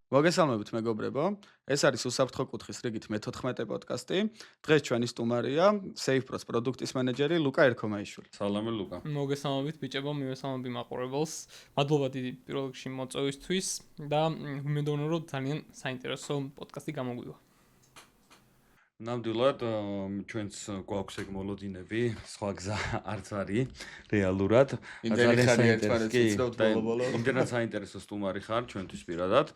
მოგესალმებით მეგობრებო. ეს არის უსაფრთხო კუთხის რიგით მე-14 პოდკასტი. დღეს ჩვენი სტუმარია SafePro-ს პროდუქტის მენეჯერი ლუკა ერქომაიშვილი. სალამი ლუკა. მოგესალმებით ბიჭებო, მივესალმები მაყურებელს. მადლობა დიდი პირველ რიგში მოწვევისთვის და ვიმედოვნებ, რომ ძალიან საინტერესო პოდკასტი გამოგვივა. ნამდვილად ჩვენც გვაქვს ეგ მოლოდინები, სხვა გზა არც არის რეალურად. იმდენი ხანი ერთმანეთს ვიცნობთ ბოლო-ბოლო. იმდენად საინტერესო სტუმარი ხარ ჩვენთვის პირადად.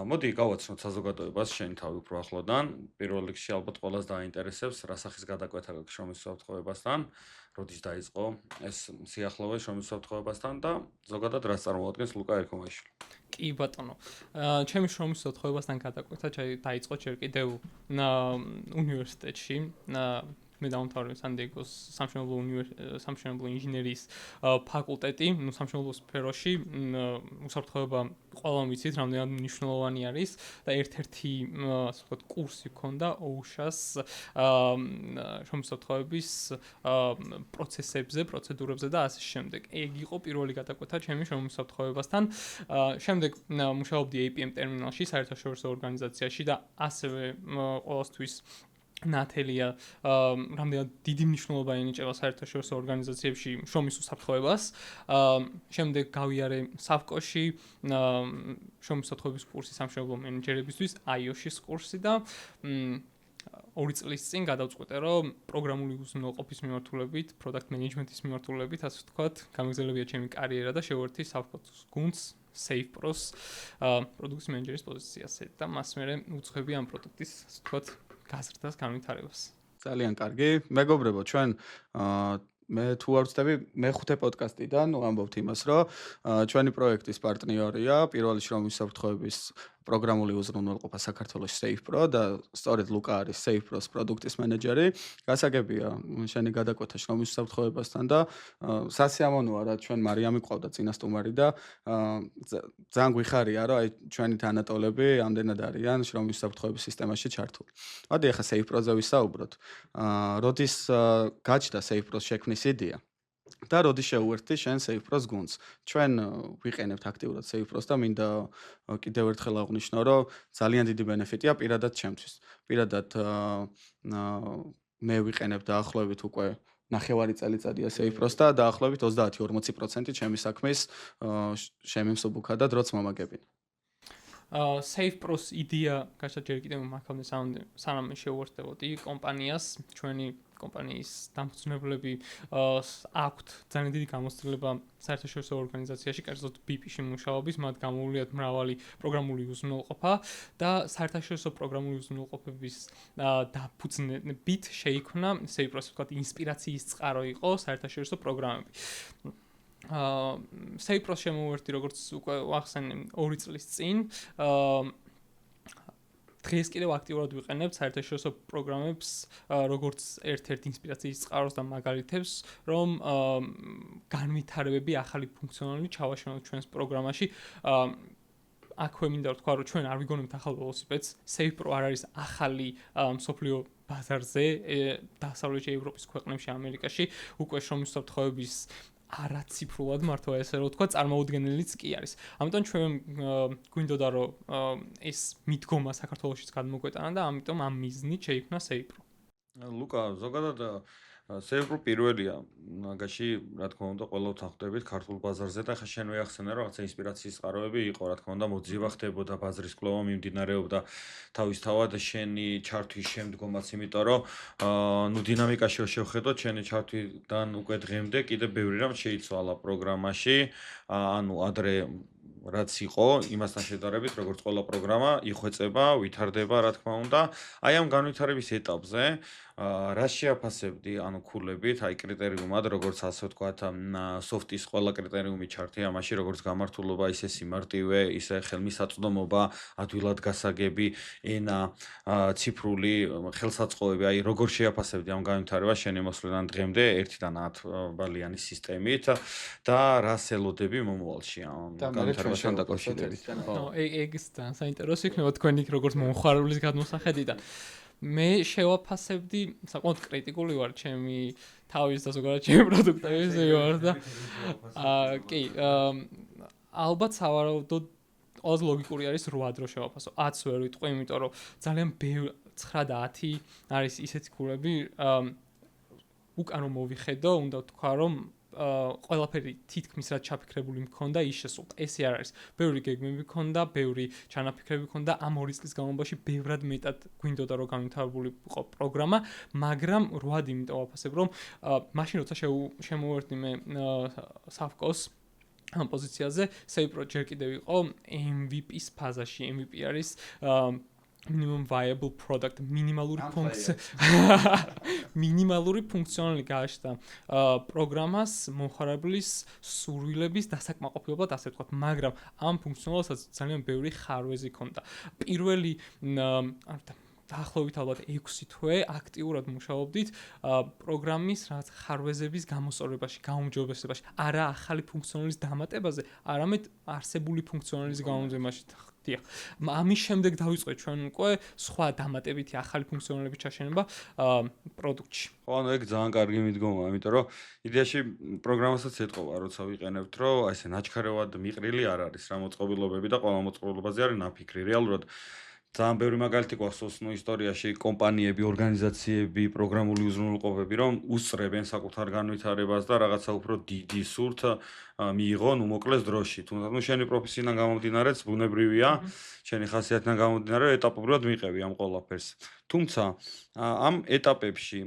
მოდი გავაცნოთ საზოგადოებას შენი თავი უფრო ახლოდან. პირველ რიგში ალბათ ყველას დაინტერესებს, რა სახის გადაკვეთა გაქვს შრომის უსაფრთხოებასთან, როდის დაიწყო ეს სიახლოვე შრომის უსაფრთხოებასთან და ზოგადად რას წარმოადგენს ლუკა ერქომაიშვილი. კი ბატონო. ჩემი შრომის უსაფრთხოებასთან გადაკვეთა დაიწყო ჯერ კიდევ უნივერსიტეტში. მე დავამთავრე სან-დიეგოს სამშენებლო ინჟინერიის ფაკულტეტი, სამშენებლო სფეროში. უსაფრთხოება ყველამ ვიცით, რამდენად მნიშვნელოვანი არის და ერთ-ერთი ასე ვთქვათ კურსი ჰქონდა OSHA-ს შრომის უსაფრთხოების პროცესებზე, პროცედურებზე და ასე შემდეგ. ეგ იყო პირველი გადაკვეთა ჩემი შრომის უსაფრთხოებასთან. შემდეგ მუშაობდი APM ტერმინალში, საერთაშორისო ორგანიზაციაში და ასევე ყოველთვის ნათელია რამდენად დიდი მნიშვნელობა ენიჭება საერთაშორისო ორგანიზაციებში შრომის უსაფრთხოებას. შემდეგ გავიარე SAFCO-ში შრომის უსაფრთხოების კურსი სამშენებლო მენეჯერებისთვის, IOSH-ის კურსი და 2 წლის წინ გადავწყვიტე, რომ პროგრამული უზრუნველყოფის მიმართულებით, product management-ის მიმართულებით, ასე ვთქვათ, გამეგზელებია ჩემი კარიერა და შევერთი SAFCO-ს გუნდს, SafePro-ს პროდუქტის მენეჯერის პოზიციაზე და მას მერე უძღვები ამ პროდუქტის, ასე ვთქვათ, გაზრდას, განვითარებას. ძალიან კარგი. მეგობრებო, ჩვენ მე თუ არ ვცდები, მე-5 პოდკასტიდან ვამბობთ იმას, რომ ჩვენი პროექტის პარტნიორია პირველი შრომის უსაფრთხოების პროგრამული უზრუნველყოფა საქართველოს SafePro და სწორედ ლუკა არის SafePro-ს პროდუქტის მენეჯერი. გასაგებია შენი გადაკვეთა შრომის უსაფრთხოებასთან და სასიამოვნოა რა ჩვენ მარიამი ყავდა წინა სტუმარი და ძალიან გვიხარია რომ აი ჩვენი თანატოლები ამდენად არიან შრომის უსაფრთხოების სისტემაში ჩართული. მოდი ახლა SafePro-ზე ვისაუბროთ. როდის გაჩნდა SafePro-ს შექმნის იდეა? და როდის შეუერთდი შენ SafePro-ს გუნდს? ჩვენ ვიყენებთ აქტიურად SafePro-ს და მინდა კიდევ ერთხელ აღვნიშნო, რომ ძალიან დიდი ბენეფიტია პირადად ჩემთვის. პირადად მე ვიყენებ დაახლოებით უკვე 9 წელიწადია SafePro-ს და დაახლოებით 30-40% ჩემი საქმის შემემსუბუქა და დროც მომაგებინა. SafePro-ს იდეა გაჩნდა ჯერ კიდევ მაგამდე სანამ შევუერთდებოდი კომპანიას, ჩვენი კომპანიის დამფუძნებლები აქვთ ძალიან დიდი გამოცდილება საერთაშორისო ორგანიზაციაში, კერძოდ BP-ში მუშაობის, მათ გამოუვლიათ მრავალი პროგრამული უზრუნველყოფა და საერთაშორისო პროგრამული უზრუნველყოფების დაფუძნებით შეიქმნა SafePro-ს, ვთქვათ, ინსპირაციის წყარო იყო საერთაშორისო პროგრამები. SafePro-ს შემოვერთდი, როგორც უკვე ვახსენე 2 წლის წინ. დღეს კიდევ აქტიურად ვიყენებთ საერთაშორისო პროგრამებს, როგორც ერთ-ერთ ინსპირაციის წყაროს და მაგალითებს, რომ განვითარებები, ახალი ფუნქციონალი ჩავაშენოთ ჩვენს პროგრამაში. აქვე მინდა ვთქვა, რომ ჩვენ არ ვიგონებთ ახალ ველოსიპედს. SafePro არ არის ახალი მსოფლიო ბაზარზე, დასავლეთ ევროპის ქვეყნებში, ამერიკაში, უკვე შრომის უსაფრთხოების არაციფრულად მართლა ესე რომ ვთქვა, წარმოუდგენელიც კი არის. ამიტომ ჩვენ გვინდოდა რომ ეს მიდგომა საქართველოშიც გადმოგვეტანა და ამიტომ ამ მიზნით შეიქმნა SafePro. ლუკა, ზოგადად SafePro პირველია მაგაში, რა თქმა უნდა, ყველა ვთანხმდებით ქართულ ბაზარზე და ხა შენ ვეახსენე რომ რაღაცა ინსპირაციის წყაროები იყო, რა თქმა უნდა, მოძიება ხდებოდა, ბაზრის კვლევა მიმდინარეობდა თავისთავად შენი ჩართვის შემდგომაც, იმიტომ რომ დინამიკაში შევხედოთ, შენი ჩართვიდან უკვე დღემდე კიდე ბევრი რამ შეიცვალა პროგრამაში, ანუ ადრე რაც იყო, იმასთან შედარებით, როგორც ყველა პროგრამა იხვეწება, ვითარდება, რა თქმა უნდა. აი ამ განვითარების ეტაპზე რა შეაფასებდი, ანუ ქულებით, აი კრიტერიუმად, როგორც ასე ვთქვათ, სოფტის ყველა კრიტერიუმი ჩართი ამაში, როგორც გამართულობა, ისე სიმარტივე, ისე ხელმისაწვდომობა, ადვილად გასაგები, ენა, ციფრული ხელსაწყოები, აი როგორ შეაფასებდი ამ განვითარებას შენი მოსვლიდან დღემდე 1-დან 10 ბალიანი სისტემით და რას ელოდები მომავალში ამ განვითარებასთან დაკავშირებით? ეგ ძალიან საინტერესო იქნება თქვენი როგორც მომხმარულის გადმოსახედი და მე შევაფასებდი, საკმაოდ კრიტიკული ვარ ჩემი თავის და ზოგადად ჩემი პროდუქტების მიმართ და კი, ალბათ სავარაუდოდ ყველაზე ლოგიკური არის 8 დრო შევაფასო. 10 ვერ ვიტყვი, იმიტომ რომ ძალიან 9 და 10 არის ისეთი ქულები, უკან რომ მოვიხედო, უნდა ვთქვა, რომ ყველაფერი თითქმის რაც ჩაფიქრებული მქონდა, ის შესულდა. ესე არ არის. ბევრი გეგმები მქონდა, ბევრი ჩანაფიქრები მქონდა, ამ 2 წლის განმავლობაში ბევრად მეტად გვინდოდა რომ განვითარებული იყო პროგრამა, მაგრამ 8 იმიტომ ვაფასებ, რომ მაშინ როცა შემოვერთდი მე SAFCOS ამ პოზიციაზე, SavePro ჯერ კიდევ იყო MVP-ის ფაზაში. MVP არის minimum viable product, მინიმალური ფუნქციონალი გააჩნდა პროგრამას მომხმარებლის სურვილების დასაკმაყოფილებლად, ასე ვთქვათ, მაგრამ ამ ფუნქციონალსაც ძალიან ბევრი ხარვეზი ჰქონდა. პირველი დაახლოებით ალბათ 6 თვე აქტიურად მუშაობდით პროგრამის რაღაც ხარვეზების გამოსწორებაში, გაუმჯობესებაში, არა ახალი ფუნქციონალის დამატებაზე, არამედ არსებული ფუნქციონალის გაუმჯობესებაში. ამის შემდეგ დავიწყეთ ჩვენ უკვე სხვა დამატებითი ახალი ფუნქციონალების ჩაშენება პროდუქტში. ხო, ანუ ეგ ძალიან კარგი მიდგომაა, იმიტომ რომ იდეაში პროგრამასაც ეთყობა, როცა ვიყენებთ, რომ აი ესე ნაჩქარევად მიყრილი არ არის რა მოწყობილობები და ყველა მოწყობილობაზე არის ნაფიქრი. რეალურად ძალიან ბევრი მაგალითი გვახსოვს ისტორიაში კომპანიები, ორგანიზაციები, პროგრამული უზრუნველყოფები, რომ უსწრებენ საკუთარ განვითარებას და რაღაცა უფრო დიდი სურთ მიიღონ უმოკლეს დროში. თუნდაც შენი პროფესიიდან გამომდინარეც ბუნებრივია, შენი ხასიათიდან გამომდინარე ეტაპობრივად მიყევი ამ ყველაფერს. თუმცა ამ ეტაპებში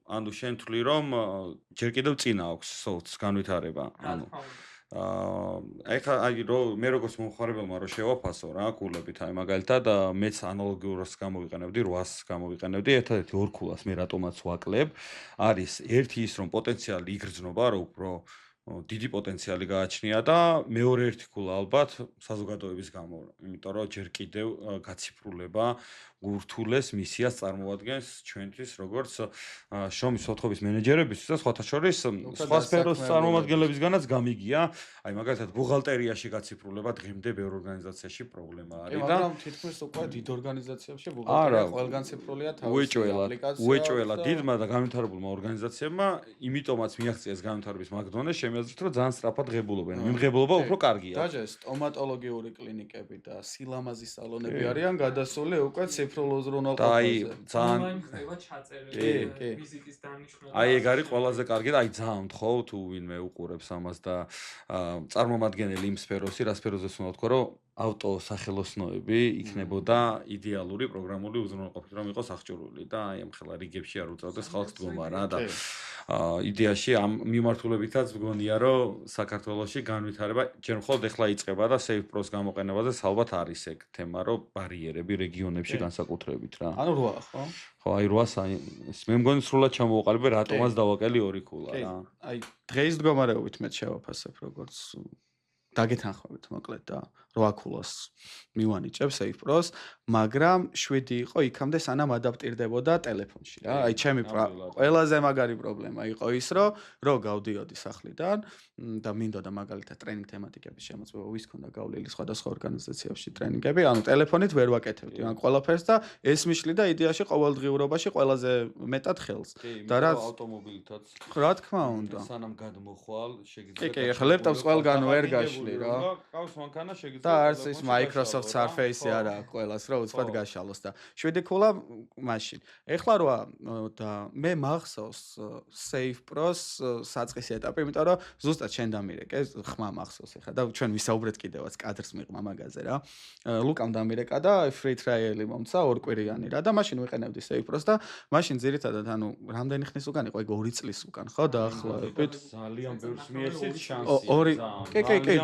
ანუ შენ თვლი რომ ჯერ კიდევ წინ აქვს სოც განვითარება, ანუ მე როგორც მომხმარებელმა რომ შევაფასო რა კულებით, აი მაგალითად მეც ანალოგიურს გამოვიყენებდი, 800-ს გამოვიყენებდი, ერთადერთი 2 კულას მე რატომაც ვაკლებ, არის ერთი ის რომ პოტენციალი იგრძნობა, რომ უფრო დიდი პოტენციალი გააჩნია და მეორე ერთი კულა ალბათ საზოგადოების გამო, იმიტომ რომ ჯერ კიდევ გაციფრულება ურთულეს მისიას წარმოადგენს ჩვენთვის როგორც შრომის მოთხოვის მენეჯერებისთვის და სხვათა შორის სხვა სფეროს წარმომადგენლებისგანაც გამიგია, აი მაგალითად ბუღალტერიაში გაციფრულება დღემდე ბევრ ორგანიზაციაში პრობლემა არის და მაგრამ თითქმის უკვე დიდ ორგანიზაციებში ბუღალტერია ყველგან ციფრულია თავისი აპლიკაცია. უეჭველა დიდმა და განვითარებულმა ორგანიზაციებმა, იმიტომაც მიაღწიეს განვითარების მაგდონე, შემეძლოთ რომ ძალიან სწრაფად ღებულობენ. მიმღებლობა უფრო კარგია. დაჟე სტომატოლოგიური კლინიკები და სილამაზის სალონები არიან გადასული უკვე ციფრულ უზრუნველყოფაზე. აი ძალიან ონლაინ ჩაწერილი ვიზიტის დანიშნულება. აი ეგ არის ყველაზე კარგი და აი ძალიან მთხოვ თუ ვინმე უყურებს ამას და წარმომადგენელი იმ სფეროსი, რა სფეროზეც უნდა ვთქვა, რომ ავტოსახელოსნოები იქნებოდა იდეალური პროგრამული უზრუნველყოფით, რომ იყოს აღჭურვილი და აი ამ ხელა რიგებში არ უწევდეს ხალხს დგომა რა და იდეაში ამ მიმართულებითაც მგონია, რომ საქართველოში განვითარება ჯერ მხოლოდ ეხლა იწყება და SavePro-ს გამოყენებაზე ალბათ არის ეგ თემა, რომ ბარიერები რეგიონებში განსაკუთრებით რა. ანუ 8, ხო? ხო, აი 800 მე მგონი სრულად ჩამოვაყალიბე რატომაც დავაკელი 2 კულა რა. აი დღეის მდგომარეობით მე შევაფასებ როგორც დაგეთანხმებით მოკლედ და 8 კულას მივანიჭებ SavePro-ს, მაგრამ 7 იყო იქამდე სანამ ადაპტირდებოდა ტელეფონში რა. აი ჩემი ყველაზე მაგარი პრობლემა იყო ის, რომ გავდიოდი სახლიდან და მინდოდა მაგალითად ტრენინგ თემატიკების შემოწმება, ვის ქონდა გავლილი სხვადასხვა ორგანიზაციებში ტრენინგები, ანუ ტელეფონით ვერ ვაკეთებდი ამ ყველაფერს და ეს მიშლიდა იდეაში ყოველდღიურობაში ყველაზე მეტად ხელს. და რა ავტომობილითაც რა თქმა უნდა. სანამ გადმოხვალ შეგიძლია კი, ეხლა ლეპტოპს ყველგან ვერ გაშლი რა. ყავს მანქანა შეგიძლია და არც ის Microsoft Surface-ი არა აქვს ყველას, რომ უცბად გაშალოს და 7 კულა მაშინ. ეხლა რა და მე მახსოვს SavePro-ს საწყისი ეტაპი, იმიტომ რომ ზუსტად შენ დამირეკე, ხმა მახსოვს ეხლა და ჩვენ ვისაუბრეთ კიდევაც კადრს მიყმა მაგაზე რა. ლუკამ დამირეკა და free trial-ი მომცა 2 კვირიანი რა და მაშინ ვიყენებდი SavePro-ს და მაშინ ძირითადად ანუ რამდენი ხნის უკან იყო, ეგ 2 წლის უკან, ხო, დაახლოებით. ძალიან ბევრს მიეცით შანსი. კი.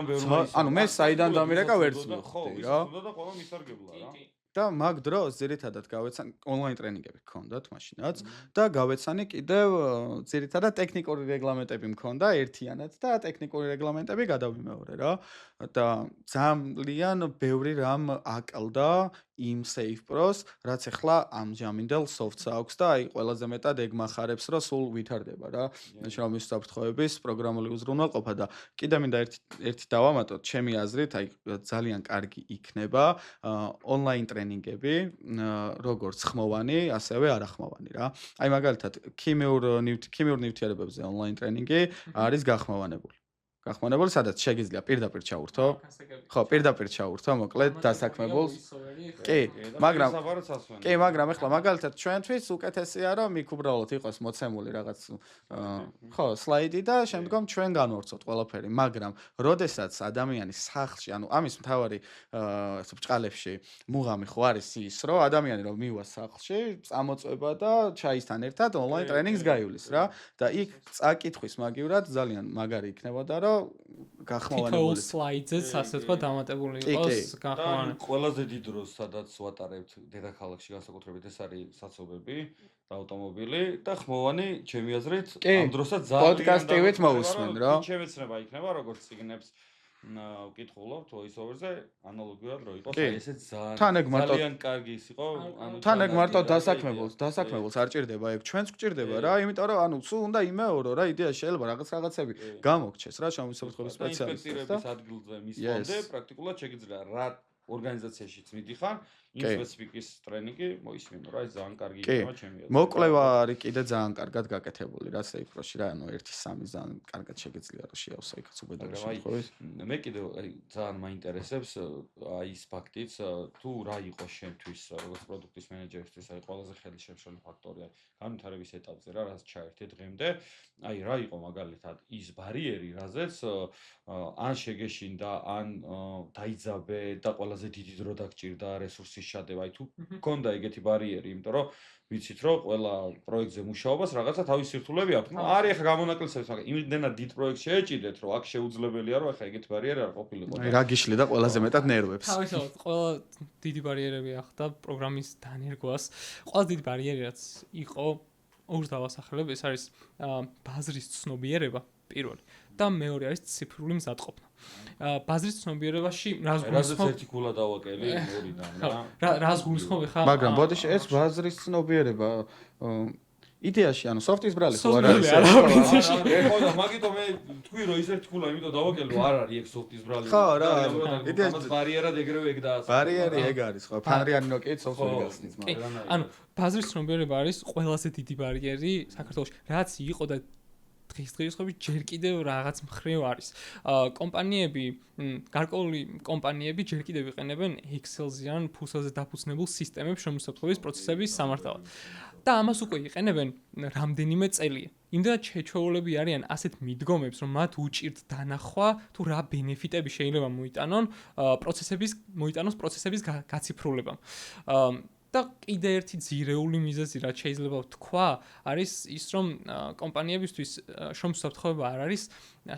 ანუ მე საიდან დამირეკა ვერც მივხვდი რა. და ყველა მისარგებლა რა. და მაგ დროს ძირითადად გავეცანი ონლაინ ტრენინგები გქონდათ მაშინაც და გავეცანი კიდევ ძირითადად ტექნიკური რეგლამენტები მქონდა ერთიანად და ტექნიკური რეგლამენტები გადავიმეორე რა და ძალიან ბევრი რამ აკლდა იმ SavePro-ს, რაც ახლა ამჟამინდელ soft-ს აქვს და აი ყველაზე მეტად ეგ მახარებს, რომ სულ ვითარდება რა. შრომის საფრთხეების პროგრამული უზრუნველყოფა და კიდე მინდა ერთი დავამატოთ, ჩემი აზრით, აი ძალიან კარგი იქნება ონლაინ ტრენინგები, როგორც ხმოვანი, ასევე არახმოვანი რა. აი მაგალითად, ქიმიურ ნივთიერებებზე ონლაინ ტრენინგი არის გახმოვანებული. გახმოვანებული, სადაც შეგიძლია პირდაპირ ჩაურთო. ხო, პირდაპირ ჩაურთო, მოკლედ დასაქმებულს. კი, მაგრამ ეხლა მაგალითად ჩვენთვის უკეთესია რომ იქ უბრალოდ იყოს მოცემული რაღაც ხო, სლაიდი და შემდგომ ჩვენ განვავრცოთ ყველაფერი, მაგრამ როდესაც ადამიანის სახლში, ანუ ამის მთავარი ბჭყალებში მუღამი ხო არის ის, რომ ადამიანი რომ მივა სახლში, წამოწვება და ჩაისთან ერთად ონლაინ ტრენინგს გაივლის რა და იქ წაკითხვის მაგივრად ძალიან მაგარი იქნებოდა რომ გახმოვანებული სლაიდზეც ასე თქვა დამატებული იყოს გახმოვანებული. ყველაზე დიდ დროს სადაც ვატარებთ დედაქალაქში განსაკუთრებით ეს არის საცობები და ავტომობილი და ხმოვანი ჩემი აზრით ამ დროსაც ძალიან პოდკასტივით მოусმენ რა. შემეცნება იქნება როგორც ციგნებს ვკითხულობთ voice-over-ზე ანალოგიურად რო იყოს ესეც ძალიან კარგი ის იყო ანუ თან ეგ მარტო დასაქმებულს არ ჭირდება ეგ ჩვენც გვჭირდება რა იმიტომ რომ ანუ სულ უნდა იმეორო რა იდეა შეიძლება რაღაცები გამოგჩეს რა შემოსაფრთხოების სპეციალისტებს და ადგილზე მისვლამდე პრაქტიკულად შეგიძლია რა ორგანიზაციაშიც მიდიხარ იმ სპეციფიკის ტრენინგი მოისმინო რა ეს ძალიან კარგი იქნება ჩემი აზრით. მოკვლევა არის კიდე ძალიან კარგად გაკეთებული რა SafePro-ში რა ანუ 1-3 ძალიან კარგად შეგიძლია რომ შეავსო იქაც უბედური შემთხვევით. მე კიდე ძალიან მაინტერესებს აი ის ფაქტიც თუ რა იყო შენთვის როგორც პროდუქტის მენეჯერისთვის აი ყველაზე ხელშემშლელი ფაქტორი აი განვითარების ეტაპზე რა რაც ჩაერთე დღემდე აი რა იყო მაგალითად ის ბარიერი რაზეც ან შეგეშინდა ან დაიძაბე და ყველაზე დიდი დრო დაგჭირდა რესურსის შადება, აი თუ გქონდა ეგეთი ბარიერი, იმიტომ რომ ვიცით რომ ყველა პროექტზე მუშაობას რაღაცა თავის სირთულეები აქვს. არის ახლა გამონაკლისებს, მაგრამ იმდენად დიდ პროექტს შეეჭიდეთ, რომ აქ შეუძლებელია რომ ახლა ეგეთი ბარიერი არ ყოფილიყო. აი რა გიშლიდა ყველაზე მეტად ნერვებს. თავისთავად ყველა დიდი ბარიერები ახდა პროგრამის დანერგვას. ყველა დიდი ბარიერი რაც იყო ორს დავასახელებ, ეს არის ბაზრის ცნობიერება პირველი და მეორე არის ციფრული მზადყოფნა. ბაზრის ცნობიერებაში რას გულისხმობ? ერთი ქულა დავაკელი ორიდან რა. რას გულისხმობ ხა? მაგრამ ბოდიში ეს ბაზრის ცნობიერება იდეაში ანუ სოფტის ბრალი ხო არ არის ხო და მაგითო მე თქვი რომ ის ერთი ქულა იმიტომ დავაკელო არ არის ეგ სოფტის ბრალი. ხო რა იდეაში ბარიერად ეგრევე ეგ და ბარიერი ეგ არის ხო ფანრიანი ნოკიით სოფტური გასწნის მაგრამ ანუ ბაზრის ცნობიერება არის ყველაზე დიდი ბარიერი საქართველოში რაც იყო და დღესდღეობით ჯერ კიდევ რაღაც მხრივ არის. კომპანიები, გარკვეული კომპანიები ჯერ კიდევ იყენებენ Excel-ზიან ფუსაზე დაფუძნებულ სისტემებს შემოსაფრთხოების პროცესების სამართავად. და ამას უკვე იყენებენ რამდენიმე წელია. იმდენად შეჩვეულები არიან ასეთ მიდგომებს, რომ მათ უჭირთ დანახვა თუ რა ბენეფიტები შეიძლება მოიტანოს პროცესების გაციფრულებამ. და კიდე ერთი ძირეული მიზეზი რაც შეიძლება ვთქვა არის ის რომ კომპანიებისთვის შემოსაფრთხოება არ არის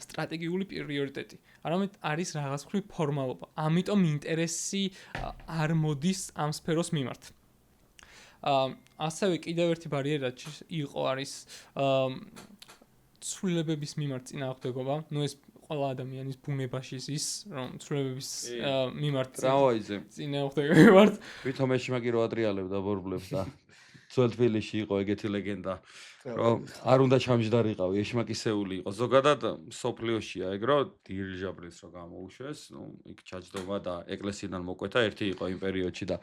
სტრატეგიული პრიორიტეტი არამედ არის რაღაც მხრივ ფორმალობა ამიტომ ინტერესი არ მოდის ამ სფეროს მიმართ ასევე კიდევ ერთი ბარიერი რაც იყო არის ცვლილებების მიმართ წინააღმდეგობა ნუ ეს ყველა ადამიანის ბუნებაში ის რომ ცვლილებების მიმართ წინააღმდეგობა ვართ ვითომ ეს მაგი რო ადრიალებდა ბორბლებს და ძველ თბილისში იყო ეგეთი ლეგენდა რომ არ უნდა ჩამჯდარიყავი ეშმაკისეული იყო ზოგადად სოფლიოშია ეგ რომ დირიჟაბლის რო გამოუშვეს ნუ იქ ჩაჯდომა და ეკლესიიდან მოკვეთა ერთი იყო იმ პერიოდში და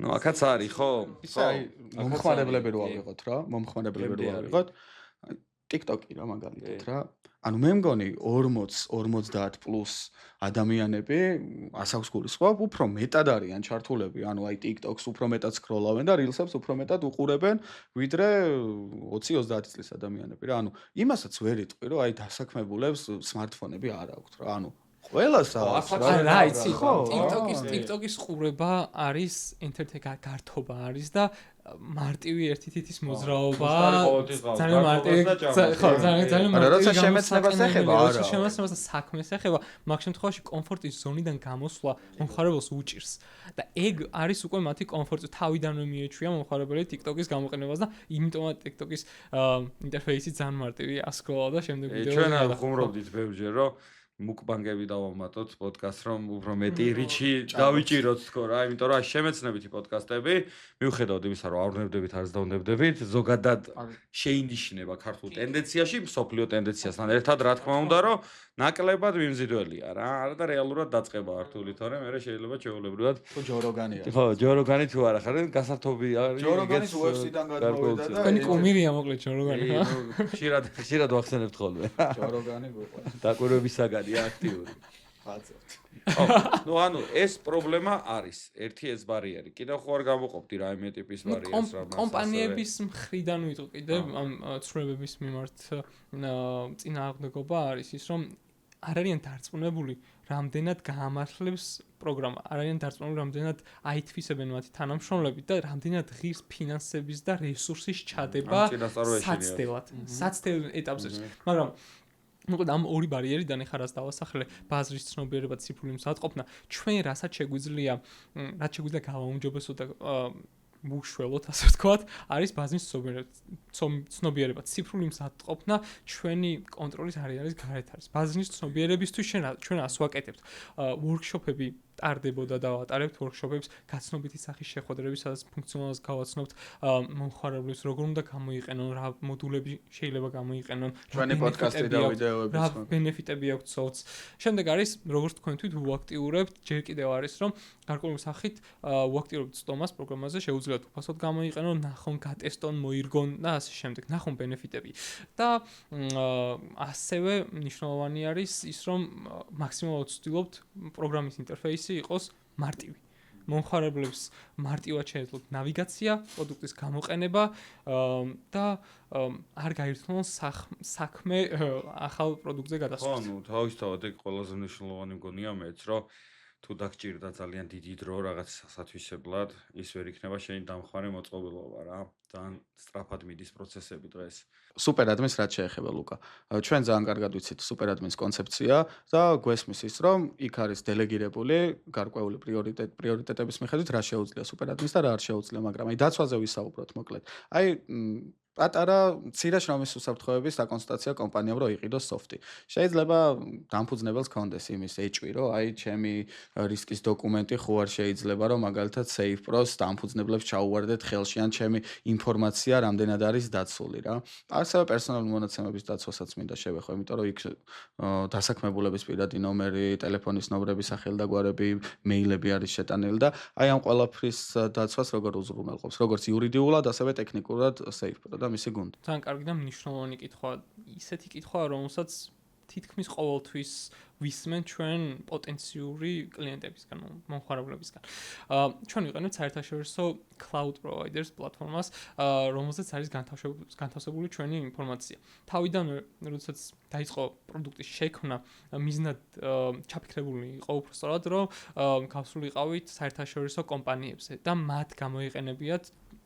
ნუ აქაც არის ხო ისე აი მომხმარებლები რო ავიღოთ რა მომხმარებლები რო ავიღოთ TikTok-ი რა მაგალითად რა ანუ მე მგონი 40-50 პლუს ადამიანები ასაკს გულისხმობ უფრო მეტად არიან ჩართულები ანუ აი TikTok-ს უფრო მეტად სკროლავენ და Reels-ებს უფრო მეტად უყურებენ ვიდრე 20-30 წლის ადამიანები რა ანუ იმასაც ვერ იტყვი რომ აი დასაქმებულებს smartphone-ები არ აქვთ რა ანუ ყველას აქვს რა იცი TikTok-ის ყურება არის ენტერტეინმენტი გართობა არის და მარტივი ერთი თითის მოძრაობა ძალიან მარტივი ხო ძალიან მარტივი როცა შემეცნებას ეხება არა შემეცნებას და საქმეს ეხება მაგ შემთხვევაში კომფორტის ზონიდან გამოსვლა მომხმარებელს უჭირს და ეგ არის უკვე მათი კომფორტი თავიდანვე მიეჩვია მომხმარებელი TikTok-ის გამოყენებას და იმიტომაც TikTok-ის ინტერფეისი ძალიან მარტივი ასკროლავ და შემდეგ ვიდეო ჩვენ ხუმრობდით ბევრჯერ რომ მუკბანგები დავამატოთ პოდკასტს, რომ უფრო მეტი რიჩი დავიჭიროთ თქო რა, იმიტომ რომ შემეცნებითი პოდკასტები, მიუხედავად იმისა, რომ ავრნებდებით, არც დაუნებდებით, ზოგადად შეინიშნება ქართულ ტენდენციაში, მსოფლიო ტენდენციასთან ერთად, რა თქმა უნდა, რომ ნაკლებად მიმზიდველია რა, არა და რეალურად დაწყება ართული, თორემ მე შეიძლება ჩვეულებრივად ჯოროგანია. ხო, ჯოროგანი თუ არა ხარ, გასართობი არის. ჯოროგანის UFC-დან გადმოვიდა და თქვენი კუმირია მოკლედ ჯოროგანი რა. ხშირად ვახსენებთ ხოლმე. ჯოროგანი გვიყვარს. დაკვირვების საგანია აქტიური. ხაცებთ. ნუ ანუ ეს პრობლემა არის, ერთი ეს ბარიერი. კიდევ ხო არ გამოყოფდი რაიმე ტიპის ბარიერს რა მას. კომპანიების მხრიდან ვიტყვი კიდევ ამ ცვლილებების მიმართ წინააღმდეგობა არის ის, რომ არ არიან დარწმუნებული რამდენად გაამართლებს პროგრამა. არ არიან დარწმუნებული რამდენად აითვისებენ მათი თანამშრომლები და რამდენად ღირს ფინანსების და რესურსის ჩადება საცდელ ეტაპზე. მაგრამ მოკლედ ამ ორი ბარიერიდან ეხლა რაც დავასახლე, ბაზრის ცნობიერება, ციფრული მსაჯყოფნა, ჩვენ რასაც შეგვიძლია გავაუმჯობესოთ და მუშველოთ, ასე ვთქვათ, არის ბაზრის ცნობიერება, ციფრული მსაჯყოფნა ჩვენი კონტროლის არის გარეთ არის. ბაზრის ცნობიერებისთვის ჩვენ რას ვაკეთებთ? ვორქშოპები ტარდებოდა და ვატარებთ ვორქშოპებს გაცნობითი სახის შეხვედრები, სადაც ფუნქციონალს გავაცნობთ მომხმარებლებს, როგორ უნდა გამოიყენონ, რა მოდულები შეიძლება გამოიყენონ, ჩვენი პოდკასტი და ვიდეოები, რა ბენეფიტები აქვს ცოლს. შემდეგ არის, როგორც თქვენ თვით უაქტიურებთ, ჯერ კიდევ არის, რომ გარკვეული სახით უაქტიურებთ სტომას პროგრამაზე, შეუძლიათ უფასოდ გამოიყენონ, ნახონ, გატესტონ, მოირგონ და ასე შემდეგ, ნახონ ბენეფიტები. და ასევე მნიშვნელოვანი არის ის, რომ მაქსიმალურად ვცდილობთ პროგრამის ინტერფეისი იყოს მარტივი. მომხმარებლებს მარტივად შეეძლოთ ნავიგაცია, პროდუქტის გამოყენება და არ გაირთმევონ საქმე ახალ პროდუქტზე გადასვლას. ხო, ნუ თავისთავად ეგ ყველაზე მნიშვნელოვანი მგონია მეც, რომ თუ დაგჭირდა ძალიან დიდი დრო რაღაც სათვისებლად, ის ვერ იქნება შენი დამხმარე მოწყობილობა რა. ძალიან სწრაფად მიდის პროცესები დღეს. სუპერადმინს რაც შეეხება ლუკა. ჩვენ ძალიან კარგად ვიცით სუპერადმინს კონცეფცია და გვესმის ის, რომ იქ არის დელეგირებული გარკვეული პრიორიტეტების მიხედვით რა შეუძლია სუპერადმინს და რა არ შეუძლია, მაგრამ აი დაცვაზე ვისაუბროთ მოკლედ. აი პატარა მცირე შრომის უსაფრთხოების საკონსულტაციო კომპანიამ რო იყიდოს სოფტი. შეიძლება დამფუძნებელს კონდეს იმის ეჭვი, რომ აი ჩემი რისკის დოკუმენტი ხო არ შეიძლება, რომ მაგალითად SafePro-ს დამფუძნებლებს ჩაუვარდეთ ხელში ან ჩემი ინფორმაცია რამდენად არის დაცული რა. ასევე პერსონალური მონაცემების დაცვასაც მინდა შევეხო, იმიტომ რომ იქ დასაქმებულების პირადი ნომერი, ტელეფონის ნომრები, სახელდაგვარები, მეილები არის შეტანილი და აი ამ ყველაფრის დაცვას როგორ უზრუნველყოფს, როგორც იურიდიულად, ასევე ტექნიკურად SafePro და მისი გუნდი. ძალიან კარგი და მნიშვნელოვანი კითხვა. ისეთი კითხვა, რომელსაც თითქმის ყოველთვის ვისმენ ჩვენ პოტენციური კლიენტებისგან, მომხმარებლებისგან. ჩვენ ვიყენებთ საერთაშორისო cloud providers პლატფორმას, რომელზეც არის განთავსებული ჩვენი ინფორმაცია. თავიდან, როდესაც დაიწყო პროდუქტის შექმნა, მიზნად ჩაფიქრებული იყო უბრალოდ, რომ გავსულიყავით საერთაშორისო კომპანიებზე და მათ გამოიყენებიათ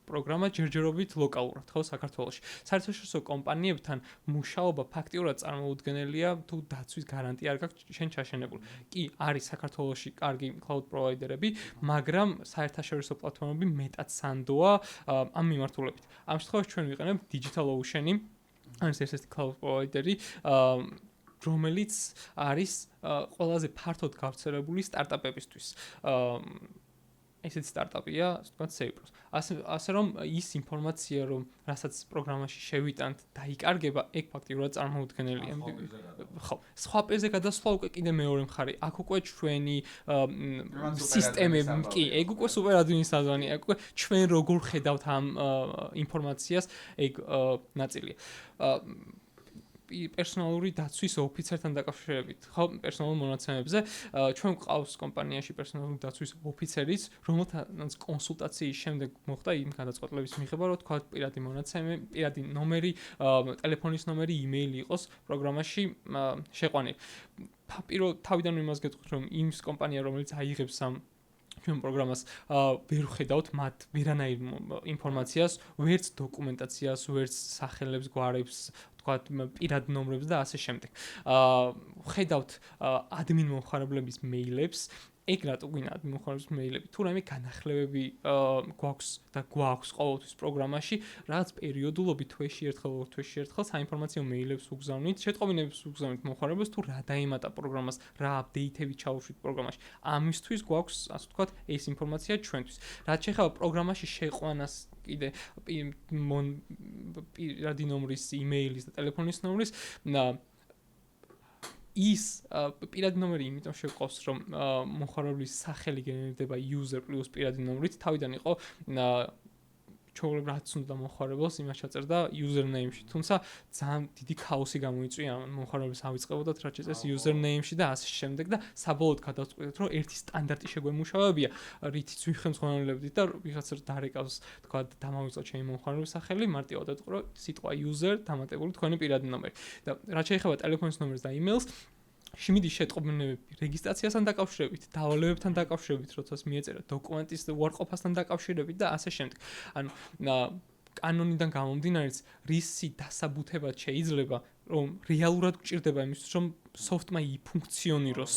პროგრამა ჯერჯერობით ლოკალურად, ხო, საქართველოში. საერთაშორისო კომპანიებთან მუშაობა ფაქტიურად წარმოუდგენელია, თუ დაცვის გარანტია არ გაქვს შენ ჩაშენებული. კი, არის საქართველოში კარგი cloud provider-ები, მაგრამ საერთაშორისო პლატფორმები მეტად სანდოა ამ მიმართულებით. ამ შემთხვევაში ჩვენ ვიყენებთ DigitalOcean-ი, არის ერთ-ერთი cloud provider-ი, რომელიც არის ყველაზე ფართოდ გავრცელებული სტარტაპებისთვის. ესეთი სტარტაპია, ასე ვთქვათ, SafePro-ს. ასე რომ ის ინფორმაცია, რომ რასაც პროგრამაში შევიტანთ, დაიკარგება, ეგ ფაქტიურად წარმოუდგენელია. ხო, სხვა პეზე გადასვლა უკვე კიდე მეორე მხარე. აქ უკვე ჩვენი სისტემები, კი, ეგ უკვე სუპერ ადმინისტრატორია, ეგ უკვე ჩვენ როგორ ხედავთ ამ ინფორმაციას, ეგ ნაწილია. პერსონალური დაცვის ოფიცერთან დაკავშირებით, ხო, პერსონალურ მონაცემებზე, ჩვენ გვყავს კომპანიაში პერსონალური დაცვის ოფიცერიც, რომელთანაც კონსულტაციის შემდეგ მოხდა იმ გადაწყვეტილების მიღება, რომ თქვა პირადი მონაცემები, პირადი ნომერი, ტელეფონის ნომერი, იმეილი იყოს პროგრამაში შეყვანილი. თავიდან იმას გეტყვით, რომ იმ კომპანია, რომელიც აიღებს ამ ჩვენ პროგრამას ვერ ხედავთ მათ ვერანაირ ინფორმაციას, ვერც დოკუმენტაციას, ვერც სახელებს, გვარებს, თქვათ პირად ნომრებს და ასე შემდეგ. ხედავთ ადმინ მომხმარებლების მეილებს, ეგ რატო გვინდა მომხმარებლის მეილები? თუ რაიმე განახლებები გვაქვს და გვაქვს ყოველთვის პროგრამაში, რაღაც პერიოდულობით თვეში ერთხელ საინფორმაციო მეილებს უგზავნით, შეტყობინებებს უგზავნით მომხმარებელს თუ რა დაემატა პროგრამას, რა აპდეიტები ჩაუშვით პროგრამაში. ამისთვის გვაქვს, ასე ვთქვათ, ეს ინფორმაცია ჩვენთვის. რაც შეეხება პროგრამაში შეყვანას კიდე პირადი ნომრის, იმეილის და ტელეფონის ნომრის ის პირადი ნომერი იმიტომ შევყავს რომ მომხმარებლის სახელი გენერირდება user plus პირადი ნომრით თავიდან იყო ჩაულებრ რაც უნდა მომხმარებელს იმას ჩაწერდა username-ში თუმცა ძალიან დიდი ქაოსი გამოიწვია მომხმარებელს ავიწყებოდათ რაც შეწეს username-ში და ასე შემდეგ და საბოლოოდ გადავწყვიტეთ რომ ერთი სტანდარტი შეგვემუშავებია რითიც ვიხელმძღვანელებდით და ვიღაცა დარეკავს თქვა დამავიწყოთ ჩემი მომხმარებლის სახელი მარტივად ეტყო სიტყვა user დამატებული თქვენი პირადი ნომერი და რაც შეეხება ტელეფონის ნომერს და email-ს შიმიდის შეტყობინებები რეგისტრაციასთან დაკავშირებით, დავალებებთან დაკავშირებით, როდესაც მიეწერა დოკუმენტის უარყოფასთან დაკავშირებით და ასე შემდეგ. ანუ კანონიდან გამომდინარეც რისი დასაბუთებად შეიძლება რომ რეალურად გჭირდება იმისთვის რომ სოფტმა იფუნქციონიროს.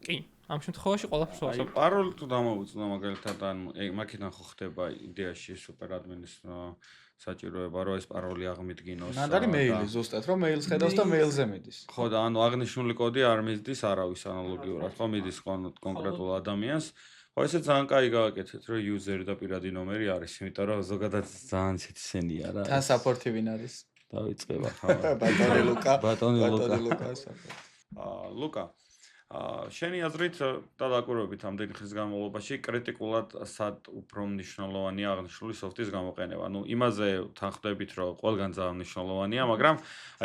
კი, ამ შემთხვევაში ყველაფერს ვასწავლებ. პაროლი თუ დამოვუწნო მაგალითად ანუ მაგიდან ხო ხდება იდეაში სუპერადმინის საჭიროება რომ ეს პაროლი აღმიდგინოს. ნამდვილი მეილი ზუსტად რომ მეილს ხედავს და მეილზე მიდის. ხო და ანუ აღნიშნული კოდი არ მისდის არავის ანალოგიურად, ხო მიდის კონკრეტულ ადამიანს. ხო ესე ძალიან კაი გააკეთეთ რომ user და პირადი ნომერი არის, იმიტომ რომ ზოგადად ძალიან ციცენია რა. თან საპორტი ვინ არის? დავიწყება ხა. ბატონი ლუკა. ბატონი ლუკა. ლუკა შენი აზრით და დაკვირვებით ამდენი ხნის განმავლობაში კრიტიკულად სად უფრო მნიშვნელოვანია აღნიშნული სოფტის გამოყენება. ნუ იმაზე თანხმდებით, რომ ყველგან ძალიან მნიშვნელოვანია, მაგრამ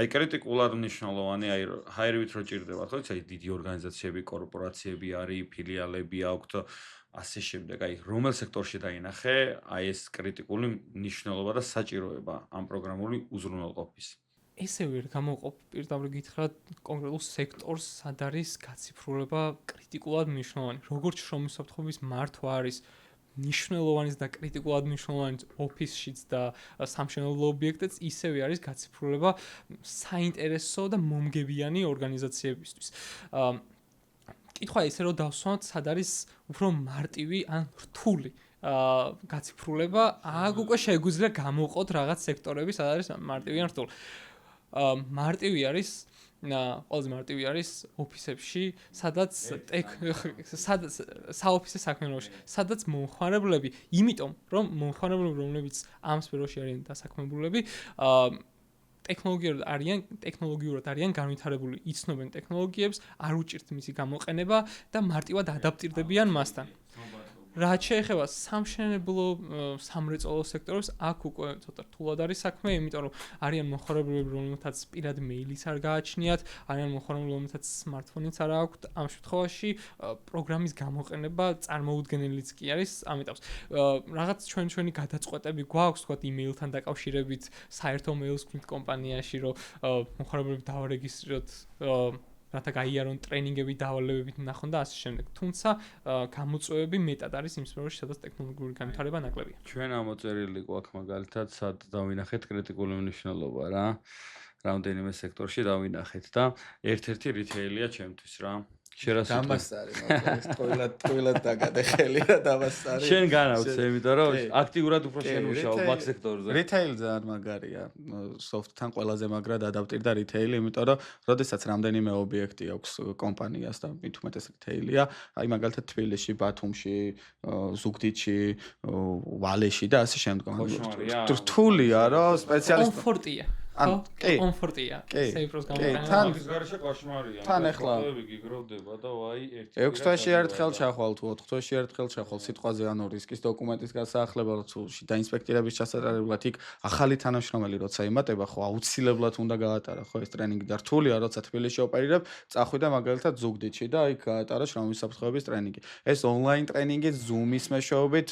აი კრიტიკულად მნიშვნელოვანია, აი ჰაერივით რო ჭირდებათ, ხო იცი, აი დიდი ორგანიზაციები, კორპორაციები არის, ფილიალები აქვთ, ასე შემდეგ. აი რომელ სექტორში დაინახე, აი ეს კრიტიკული მნიშვნელობა და საჭიროება ამ პროგრამული უზრუნველყოფის. ესე ვერ გამოვყოფ პირდაპირ გითხრათ კონკრეტულ სექტორს სად არის გაციფრულება კრიტიკულად მნიშვნელოვანი. როგორც შრომის საფრთხების მართვა არის მნიშვნელოვანი და კრიტიკულად მნიშვნელოვანი ოფისშიც და სამშენებლო ობიექტებიც ისევე არის გაციფრულება საინტერესო და მომგებიანი ორგანიზაციებისთვის. კითხვა ისე რომ დავსვამთ სად არის უფრო მარტივი ან რთული გაციფრულება, აქ უკვე შეგვიძლია გამოვყოთ რაღაც სექტორები სად არის მარტივი ან რთული. მარტივი არის ყველაზე მარტივი არის ოფისებში, სადაც საოფისე საქმიანობაში, სადაც მომხმარებლები, იმიტომ რომ მომხმარებლები, რომლებიც ამ სფეროში არიან დასაქმებულები, ტექნოლოგიურად არიან განვითარებული, იცნობენ ტექნოლოგიებს, არ უჭირთ მისი გამოყენება და მარტივად ადაპტირდებიან მასთან. რაც შეეხება სამშენებლო სამრეწველო სექტორს, აქ უკვე ცოტა რთულად არის საქმე, იმიტომ რომ არიან მომხმარებლები, რომლებთაც პირად მეილიც არ გააჩნიათ, არიან მომხმარებლები, რომლებთაც smartphone-იც არ აქვთ, ამ შემთხვევაში პროგრამის გამოყენება წარმოუდგენელიც კი არის ამ ეტაპს. რაღაც ჩვენი გადაწყვეტები გვაქვს, თქვათ email-თან დაკავშირებით, საერთო მეილს გვქონთ კომპანიაში, რომ მომხმარებლები დავარეგისტრიროთ რათა გაიარონ ტრენინგები დავალებებით ნახონ და ასე შემდეგ. თუმცა გამოწვევები მეტად არის იმ სფეროში, სადაც ტექნოლოგიური განვითარება ნაკლებია. ჩვენ ამოწერილი გვაქვს მაგალითად, სად დავინახეთ კრიტიკული მნიშვნელობა რა. რამდენიმე სექტორში დავინახეთ და ერთ-ერთი რიტეილია ჩემთვის რა. დამასარი, მაგრამ ტყუილად დაგადე ხელი რა დამასარი. შენ განავცე, იმიტომ რომ აქტიურად უფრო შენ უშაობ მაგ სექტორზე. რიტეილი ძალიან მაგარია. სოფტთან ყველაზე მაგრად ადაპტირდა რიტეილი, იმიტომ რომ როდესაც რამდენიმე ობიექტი აქვს კომპანიას და მით უმეტეს რიტეილია, აი მაგალითად თბილისში, ბათუმში, ზუგდიდში, ვალეში და ასე შემდეგ. რთულია რა, სპეციალისტი. კომფორტია. კი, კომფორტია. სეიფროს გამოყენება. თან ის გარშე კოშმარია. თან ახლა გიგროვდება და ვაი ერთი 6 თვეში ერთხელ ჩახვალ თუ 4 თვეში ერთხელ ჩახვალ სიტყვაზე ანუ რისკის დოკუმენტის გასაახლებლად თუ დაინსპექტირების ჩასატარებლად იქ ახალი თანამშრომელი როცა იმატება ხო აუცილებლად უნდა გაატარა ხო ეს ტრენინგი და რთულია როცა თბილისში ოპერირებ წახვიდა მაგალითად ზუგდიდში და იქ გაატარა შრომის საფრთხეების ტრენინგი ეს ონლაინ ტრენინგი Zoom-ის მეშვეობით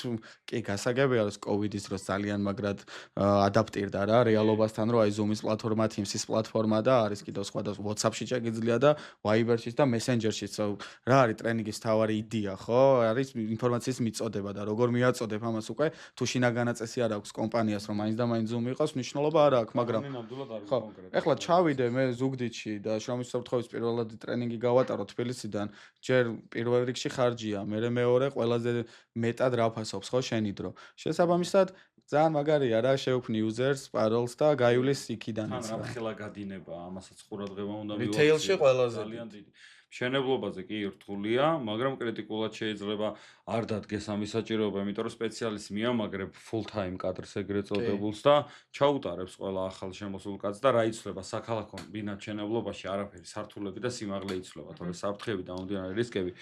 კი გასაგებია რომ COVID-ის დროს ძალიან მაგრად ადაპტირდა რა რეალობასთან რომ აი Zoom-ის Telegram-ის პლატფორმა, Teams-ის პლატფორმა და არის კიდევ სხვა და WhatsApp-ში შეგიძლია და Viber-შიც და Messenger-შიც. რა არის ტრენინგის თავარი იდეა, ხო? არის ინფორმაციის მიწოდება და როგორ მიაწოდებ ამას უკვე თუ შინაგანაწესი არ აქვს კომპანიას რომ მაინც და მაინც Zoom იყოს, მნიშვნელობა არ აქვს, მაგრამ ხო, ეხლა ჩავიდე მე ზუგდიდში და შრომის უსაფრთხოების პირველად ტრენინგი გავატარო თბილისიდან, ჯერ პირველ რიგში ხარჯია, მერე მეორე ყველაზე მეტად რაფასობს ხო შენი დრო. შესაბამისად ძალიან მაგარია რა შევქმნი users, parallels და გაივლის იქიდანაც. რა ხელა გადინება, ამასაც ყურადღება უნდა მივახციო. Retail-ში ყველაზე ძალიან დიდი. მშენებლობაზე კი რთულია, მაგრამ კრიტიკულად შეიძლება არ დადგეს ამის საჭიროება, იმიტომ რომ სპეციალისტი მიამაგრებ full time კადრს ეგრეთ წოდებულს და ჩაუტარებს ყველა ახალ შემოსულ კაცს და რა იცვლება საქალაქო ბინად მშენებლობაში არაფერი, სართულები და სიმაღლე იცვლება, თორე საფრთხეები და მომდინარე რისკები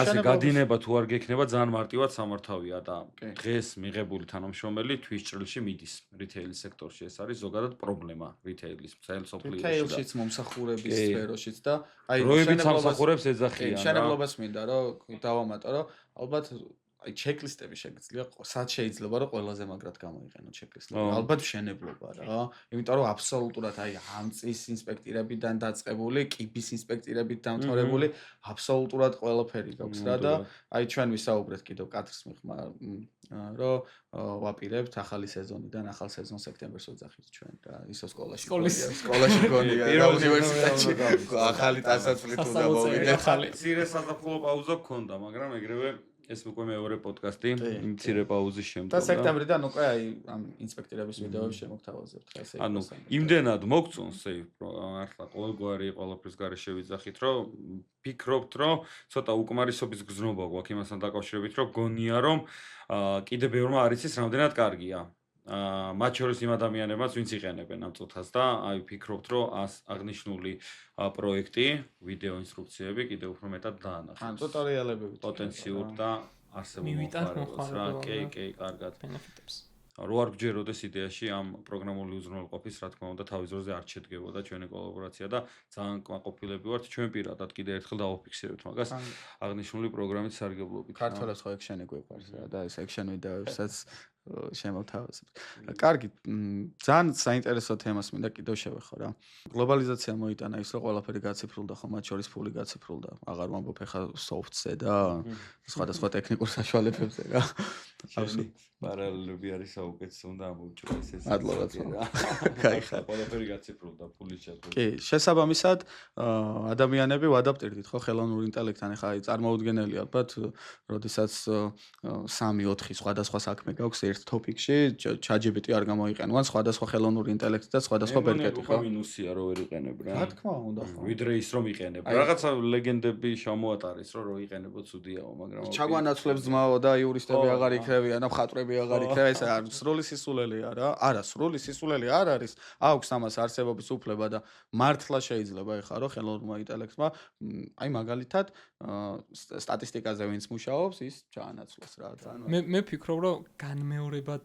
ასე გადინება თუ არ გექნება ძალიან მარტივად სამართავია და დღეს მიღებული თანამშრომელი თვის ჭრილში მიდის რიტეილის სექტორში ეს არის ზოგადად პრობლემა რიტეილის მთელ სოფლიოში და რიტეილშიც მომსახურების სფეროშიც და აი დროებით სამსახურებს ეძახიან რა მშენებლობას მინდა რომ დავამატო რომ ალბათ აი ჩეკლისტები შეგიძლია სად შეიძლება რომ ყველაზე მაგრად გამოიყენო ჩეკლისტები ალბათ მშენებლობა რა იმიტომ რომ აბსოლუტურად აი ამ წის ინსპექტირებიდან დაწყებული კიბის ინსპექტირებით დამთავრებული აბსოლუტურად ყველაფერი გაქვს რა და აი ჩვენ ვისაუბრეთ კიდევ კადრს მიხმა რომ ვაპირებთ ახალი სეზონიდან ახალ სეზონს სექტემბერს ვეძახით ჩვენ და ისო სკოლაში გონია და უნივერსიტეტში ახალი ტასაცვლი თუ დამოვიდეთ მცირე საზაფხულო პაუზა გქონდა მაგრამ ეგრევე ეს უკვე მეორე პოდკასტი მცირე პაუზის შემდგომ და სექტემბრიდან უკვე აი ამ ინსპექტირების ვიდეოებს შემოგთავაზებთ ხა ესე ანუ იმდენად მოგწონს ახლა ყოველგვარი ყველაფრის გარეშე ვიძახით რომ ფიქრობთ რომ ცოტა უკმარისობის გზნობა გვაქვს იმასთან დაკავშირებით რომ გონია რომ კიდე ბევრმა არ იცის რამდენად კარგია მათ შორის იმ ადამიანებმაც ვინც იყენებენ ამ წუთას და აი ვფიქრობთ რომ აღნიშნული პროექტი ვიდეო ინსტრუქციები კიდევ უფრო მეტად დაანახავს. ან ტუტორიალებები პოტენციურ და არსებულ მოხმარებელს. კი, კარგად. რო არ გჯეროდეს იდეაში ამ პროგრამული უზრუნველყოფის რა თქმა უნდა თავის დროზე არ შედგებოდა ჩვენი კოლაბორაცია და ძალიან კმაყოფილები ვართ ჩვენ პირადად კიდე ერთხელ დავაფიქსირებთ მაგას აღნიშნული პროგრამით სარგებლობით. ქართველებს ხო ექშენი გვეყვარს რა და ეს ექშენ ვიდეოებსაც შემოთავაზებთ. კარგი, ძალიან საინტერესო თემას მინდა კიდევ შევეხო რა. გლობალიზაცია მოიტანა ის რომ ყველაფერი გაციფრულდა ხო, მათ შორის ფული გაციფრულდა. აღარ ვამბობ ახლა soft-ზე და სხვადასხვა ტექნიკურ საშუალებებზე რა. პარალელები არის საუკეთესო უნდა ამოვჭრო ეს მადლობთ. კაიხა, ყველაფერი გაციფრულდა ფულის ჩათვლით. კი, შესაბამისად ადამიანები ვადაპტირდით ხო ხელოვნურ ინტელექტთან ახლა აი წარმოუდგენელი ალბათ, როდესაც 3-4 სხვადასხვა საქმე გაქვს ერთ ტოპიკში, ChatGPT არ გამოიყენوان სხვადასხვა ხელოვნური ინტელექტი და სხვადასხვა ბერკეტი ხო? მინუსია რო ვერ იყენებ რა. რა თქმა უნდა ხო. ვიდრე ის რომ იყენებ. რაღაცა ლეგენდები შემოატარეს რომ რო იყენებო ცუდიაო, მაგრამ ჩაგვანაცვლებს ძმაო და იურისტები აღარ იქნებიან და მხატვრები აღარ იქნება, ეს არ სრული სისულელია რა. არა, სრული სისულელი არ არის. აქვს ამას არსებობის უფლება და მართლა შეიძლება ეხლა რომ ხელოვნურმა ინტელექტმა აი მაგალითად სტატისტიკაზე ვინც მუშაობს, ის ჩაანაცვლოს რა ძალიან. მე ვფიქრობ რომ განმეორებად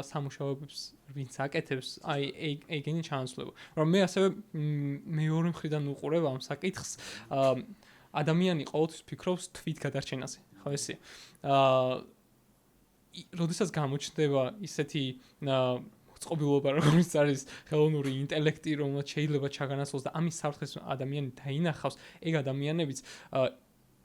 სამუშაოებს ვინც აკეთებს, აი ეგენი ჩაანაცვლება. რომ მე ასევე მეორე მხრიდან უყურებ ამ საკითხს, ადამიანი ყოველთვის ფიქრობს თვით გადარჩენაზე, ხო ესე? როდესაც გამოჩნდება ისეთი წყობილობა, როგორც არის ხელოვნური ინტელექტი, რომელიც შეიძლება ჩაგანაცვლოს და ამის საფრთხეს ადამიანი დაინახავს, ეგ ადამიანებიც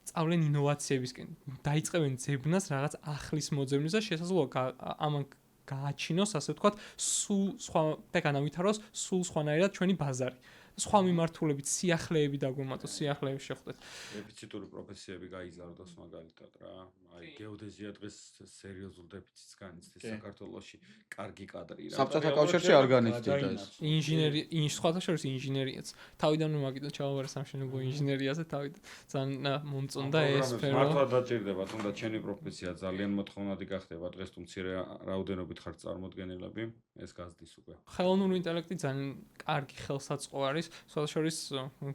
სწავლენ ინოვაციებისკენ, დაიწყებენ ძებნას რაღაც ახლის მოძებნას და შესაძლოა ამან გააჩინოს, ასე ვთქვათ, სულ სხვა და განავითაროს სულ სხვანაირად ჩვენი ბაზარი. სხვა მიმართულებით სიახლეები დაგვემატოს, სიახლეები შეხვდეთ. დეფიციტური პროფესიები გაიზარდოს მაგალითად რა. აი გეოდეზია დღეს სერიოზულ დეფიციტს განიცდის საქართველოში. კარგი კადრი რა. საბჭოთა კავშირში არ განიცდიდა ეს. ინჟინერი, სხვათა შორის ინჟინერიაც. თავიდანვე მაგითაც ჩავაბარე სამშენებლო ინჟინერიაზე, თავიდან ძალიან მომწონდა ეს სფერო. მართლა დაჭირდება, თუნდაც ჩემი პროფესია ძალიან მოთხოვნადი გახდება დღეს თუ მცირე რაოდენობით ხართ წარმოდგენილები, ეს გაზდის უკვე. ხელოვნური ინტელექტი ძალიან კარგი ხელსაწყო არის არის სხვადასხვის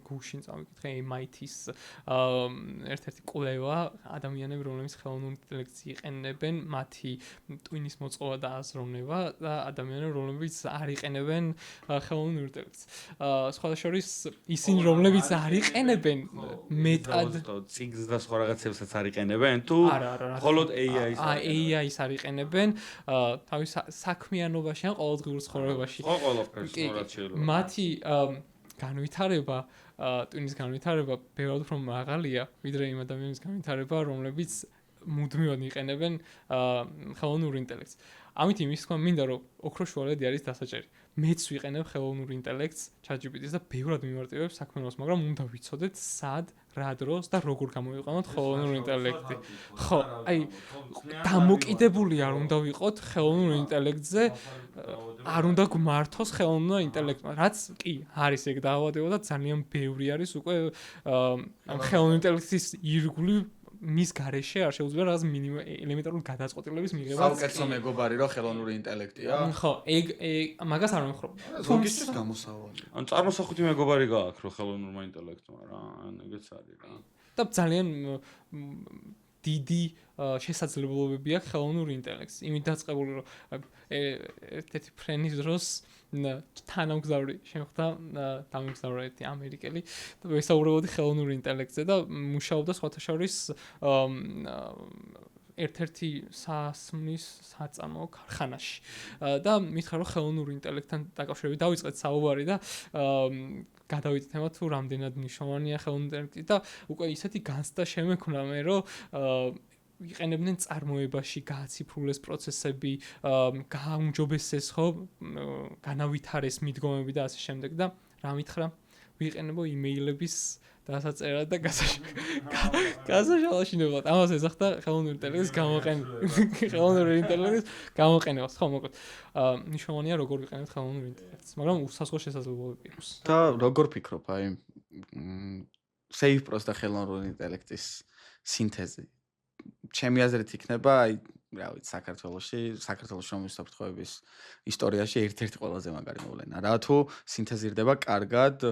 გუშინ წავიკითხე MIT-ის ერთ-ერთი კვლევა ადამიანები რომლებიც ხელოვნურ ინტელექტს იყენებენ მათი ტვინის მოწყობა და აზროვნება და ადამიანები რომლებიც არ იყენებენ ხელოვნურ ინტელექტს სხვადასხვის ისინი რომლებიც არ იყენებენ მეტად ციგს და სხვა რაღაცებსაც არ იყენებენ თუ მხოლოდ AI-ს არ იყენებენ თავის საქმიანობაში ან ყოველდღიურ ცხოვრებაში მათი განვითარება ტვინის განვითარება ბევრად უფრო მაღალია ვიდრე იმ ადამიანების განვითარება რომლებიც მუდმივად იყენებენ ხელოვნურ ინტელექტს ამით იმის თქმა მინდა რომ ოქროშუალედი არის დასაჭერი მეც ვიყენებ ხელოვნურ ინტელექტს ChatGPT-ს და ბევრად მიმარტივებს საქმიანობას მაგრამ უნდა ვიცოდეთ სად რა დროს და როგორ გამოვიყენოთ ხელოვნურ ინტელექტი ხო აი დამოკიდებული არ უნდა ვიყოთ ხელოვნურ ინტელექტზე არ უნდა გმართოს ხელოვნურ ინტელექტმა რაც კი არის ეგ დაავადება და ძალიან ბევრი არის უკვე ხელოვნურ ინტელექტის ირგვლივ მის გარეშე არ შეუძლია რაღაც ელემენტარული გადაწყვეტილების მიღება. საუკეთესო მეგობარი რო ხელოვნური ინტელექტია. ხო, ეგ მაგას არ ვიმხრობ. თუმცა გამოსავალი. ან წარმოსახვითი მეგობარი გააქვს რო ხელოვნურმა ინტელექტმა რა, ან ეგეც არის რა. და ძალიან დიდი შესაძლებლობები აქვს ხელოვნურ ინტელექტს. იმით დაწყებული რომ ერთ-ერთი ფრენის დროს თანამგზავრი შემხვდა დამიმგზავრა ერთი ამერიკელი და ვესაუბრებოდი ხელოვნურ ინტელექტზე და მუშაობდა სხვათაშორის ერთ-ერთი სასმლის საწარმოო ქარხანაში და მითხრა რომ ხელოვნურ ინტელექტთან დაკავშირებით დავიწყეთ საუბარი და გადავიდეთ თემა თუ რამდენად მნიშვნელოვანია ხელოვნური ინტელექტი და უკვე ისეთი განცდა შემექმნა მე რომ იყენებდნენ წარმოებაში გააციფრულეს პროცესები, გააუმჯობესეს ხო, განავითარეს მიდგომები და ასე შემდეგ და რა მითხრა? ვიყენებო იმეილების დასაწერად და გასაშალაშინებლად. ამას ეძახდა ხელოვნური ინტელექტის გამოყენება. ხელოვნური ინტელექტის გამოყენებას, ხო, მოკლედ. მნიშვნელოვანია როგორ ვიყენებთ ხელოვნურ ინტელექტს, მაგრამ უსასყო შესაძლებლობები აქვს. და როგორ ფიქრობ, აი SafePro-ს და ხელოვნური ინტელექტის სინთეზი ჩემი აზრით იქნება აი რა ვიცი საქართველოს შრომის საფრთხეების ისტორიაში ერთ-ერთი ყველაზე მაგარი მოვლენა რა თუ სინთეზირდება კარგად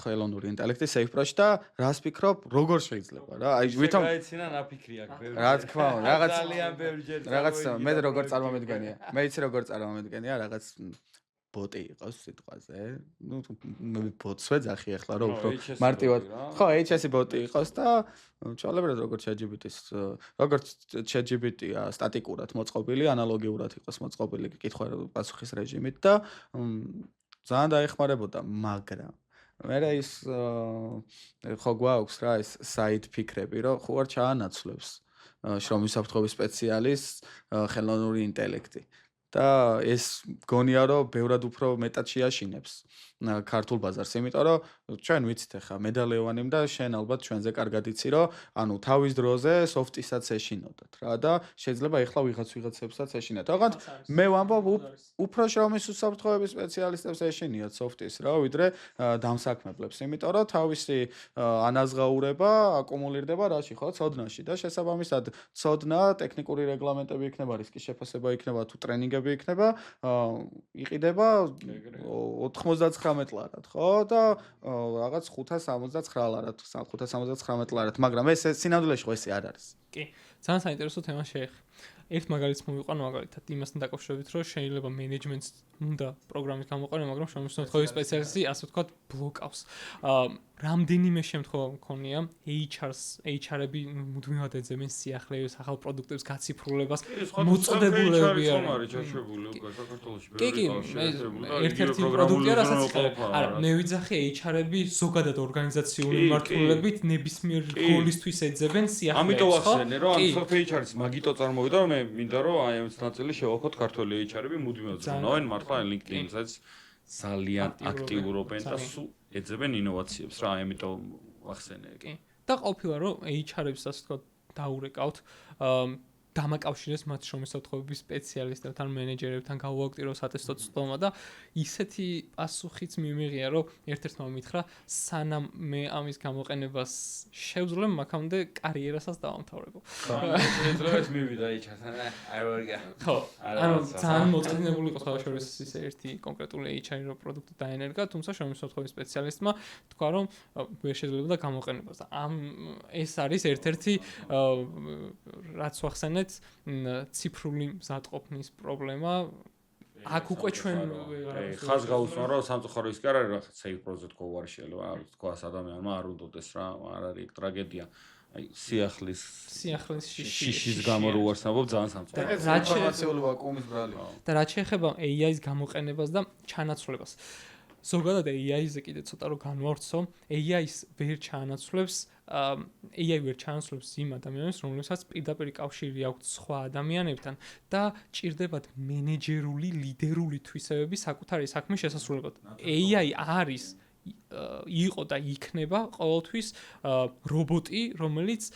ხელოვნური ინტელექტი SafePro-ში და რას ფიქრობ როგორ შეიძლება რა აი ვითომ გაეცინა ნაფიქრი აქ ბევრი რა თქმა უნდა რაღაც ძალიან ბევრჯერ რაღაც მე როგორ წარმომედგენია მე იცი როგორ წარმომედგენია რაღაც ბოტი იყოს სიტყვაზე. ნუ მე ბოტს ვეძახი ახლა რომ უფრო მარტივად. ხო, HS ბოტი იყოს და ჩალებრად როგორც ChatGPT-ია სტატიკურად მოწყობილი, ანალოგიურად იყოს მოწყობილი კითხვა-პასუხის რეჟიმით და ძალიან დაეხმარებოდა, მაგრამ მე ის ხო გვაქვს რა ეს საით ფიქრები, რომ ხო არ ჩაანაცვლებს შრომის საფრთხეობის სპეციალისტს ხელოვნური ინტელექტი. და ეს გონია რომ ბევრად უფრო მეტად შეაშინებს ქართულ ბაზარს, იმიტომ რომ ჩვენ ვიცით ახლა მედალეოვანი და შენ ალბათ ჩვენზე კარგად იცი რომ ანუ თავის დროზე სოფტისაც ეშინოდათ რა და შეიძლება ახლა ვიღაცებსაც ეშინათ. თქო, მე ვამბობ უფრო შრომის საფრთხეების სპეციალისტებს ეშინიათ სოფტის რა, ვიდრე დამსაქმებლებს, იმიტომ რომ თავისი ანაზღაურება აკუმულირდება რაში ხო, ცოდნაში და შესაბამისად ცოდნა, ტექნიკური რეგლამენტები იქნება, რისკის შეფასება იქნება თუ ტრენინგები იქნება, იყიდება 99 ლარად, ხო? და რაღაც 579 ლარად, 579 ლარად, მაგრამ ეს სინამდვილეში ხო ესე არ არის. კი, ძალიან საინტერესო თემა შეეხო. ერთ მაგალითს მოვიყვანო მაგალითად იმასთან დაკავშირებით, რომ შეიძლება მენეჯმენტს უნდა პროგრამის გამოყენება, მაგრამ შრომის საფრთხეების სპეციალისტი ასე ვთქვათ ბლოკავს. რამდენიმე შემთხვევა მქონია HR-ები მუდმივად ეძებენ სიახლეებს, ახალ პროდუქტებს გაციფრულებას, მოწოდებულები არის ჩაშებული უკვე საქართველოში. კი, ერთ-ერთი პროდუქტია, რასაც არა, მე ვიძახი HR-ები ზოგადად ორგანიზაციული მიმართულებით ნებისმიერ გოლისთვის ეძებენ სიახლეებს. ამიტომ ახსენე, რომ ამ HR-ის მაგიტო წარმოვიდა, რომ მე მინდა რომ აი ამ ნაწილი შევახოთ ქართველი HR-ები მუდმივად ზრუნავენ მართლა LinkedIn-საც ძალიან აქტიურობენ და სულ ეძებენ ინოვაციებს რა, ამიტომ ახსენე. კი. და ყოფილა რომ HR-ებს ასე ვთქვათ დაურეკავთ დამაკავშირეს მათ შრომისმსახურების სპეციალისტებთან, მენეჯერებთან, გაუაქტიროს ატესტო ცდომა და ისეთი პასუხიც მიმიღია, რომ ერთ-ერთმა მითხრა, სანამ მე ამის გამოყენებას შევძლებ, მაქამდე კარიერასაც დავამთავრებო. ეს მივიდა HR-თან, არ ვარგა. ხო, ანუ ძალიან მოწინებული იყო სხვა შორის ის ერთი კონკრეტული HR-ი რო პროდუქტი დაენერგა, თუმცა შრომისმსახურების სპეციალისტმა თქვა, რომ ვერ შეძლებოდა გამოყენებას და ეს არის ერთ-ერთი რაც ვახსენეთ ციფრული მზადყოფნის პრობლემა აქ უკვე ჩვენ ხაზ გაუსვა რომ სამწუხაროდ ის კი არ არის რაღაც safe project cover შეიძლება თქვას ადამიანმა არ უნდოდეს რა არ არის ტრაგედია აი სიახლის შიშის გამო რო ვარსნაბობ ძალიან სამწუხაროდ ინფორმაციული ვაკუუმის ბრალია და რაც შეეხება AI-ის გამოყენებას და ჩანაცვლებას ზოგადად AI-ზე კიდე ცოტა რომ განვავრცო AI-ს ვერ ჩანაცვლებს AI ვერ ჩანაცვლებს იმ ადამიანებს რომლებსაც პირდაპირ კავშირი აქვს სხვა ადამიანებთან და ჭირდებათ მენეჯერული ლიდერული თვისებები საკუთარი საქმის შესასრულებლად AI არის იყო და იქნება ყოველთვის რობოტი რომელიც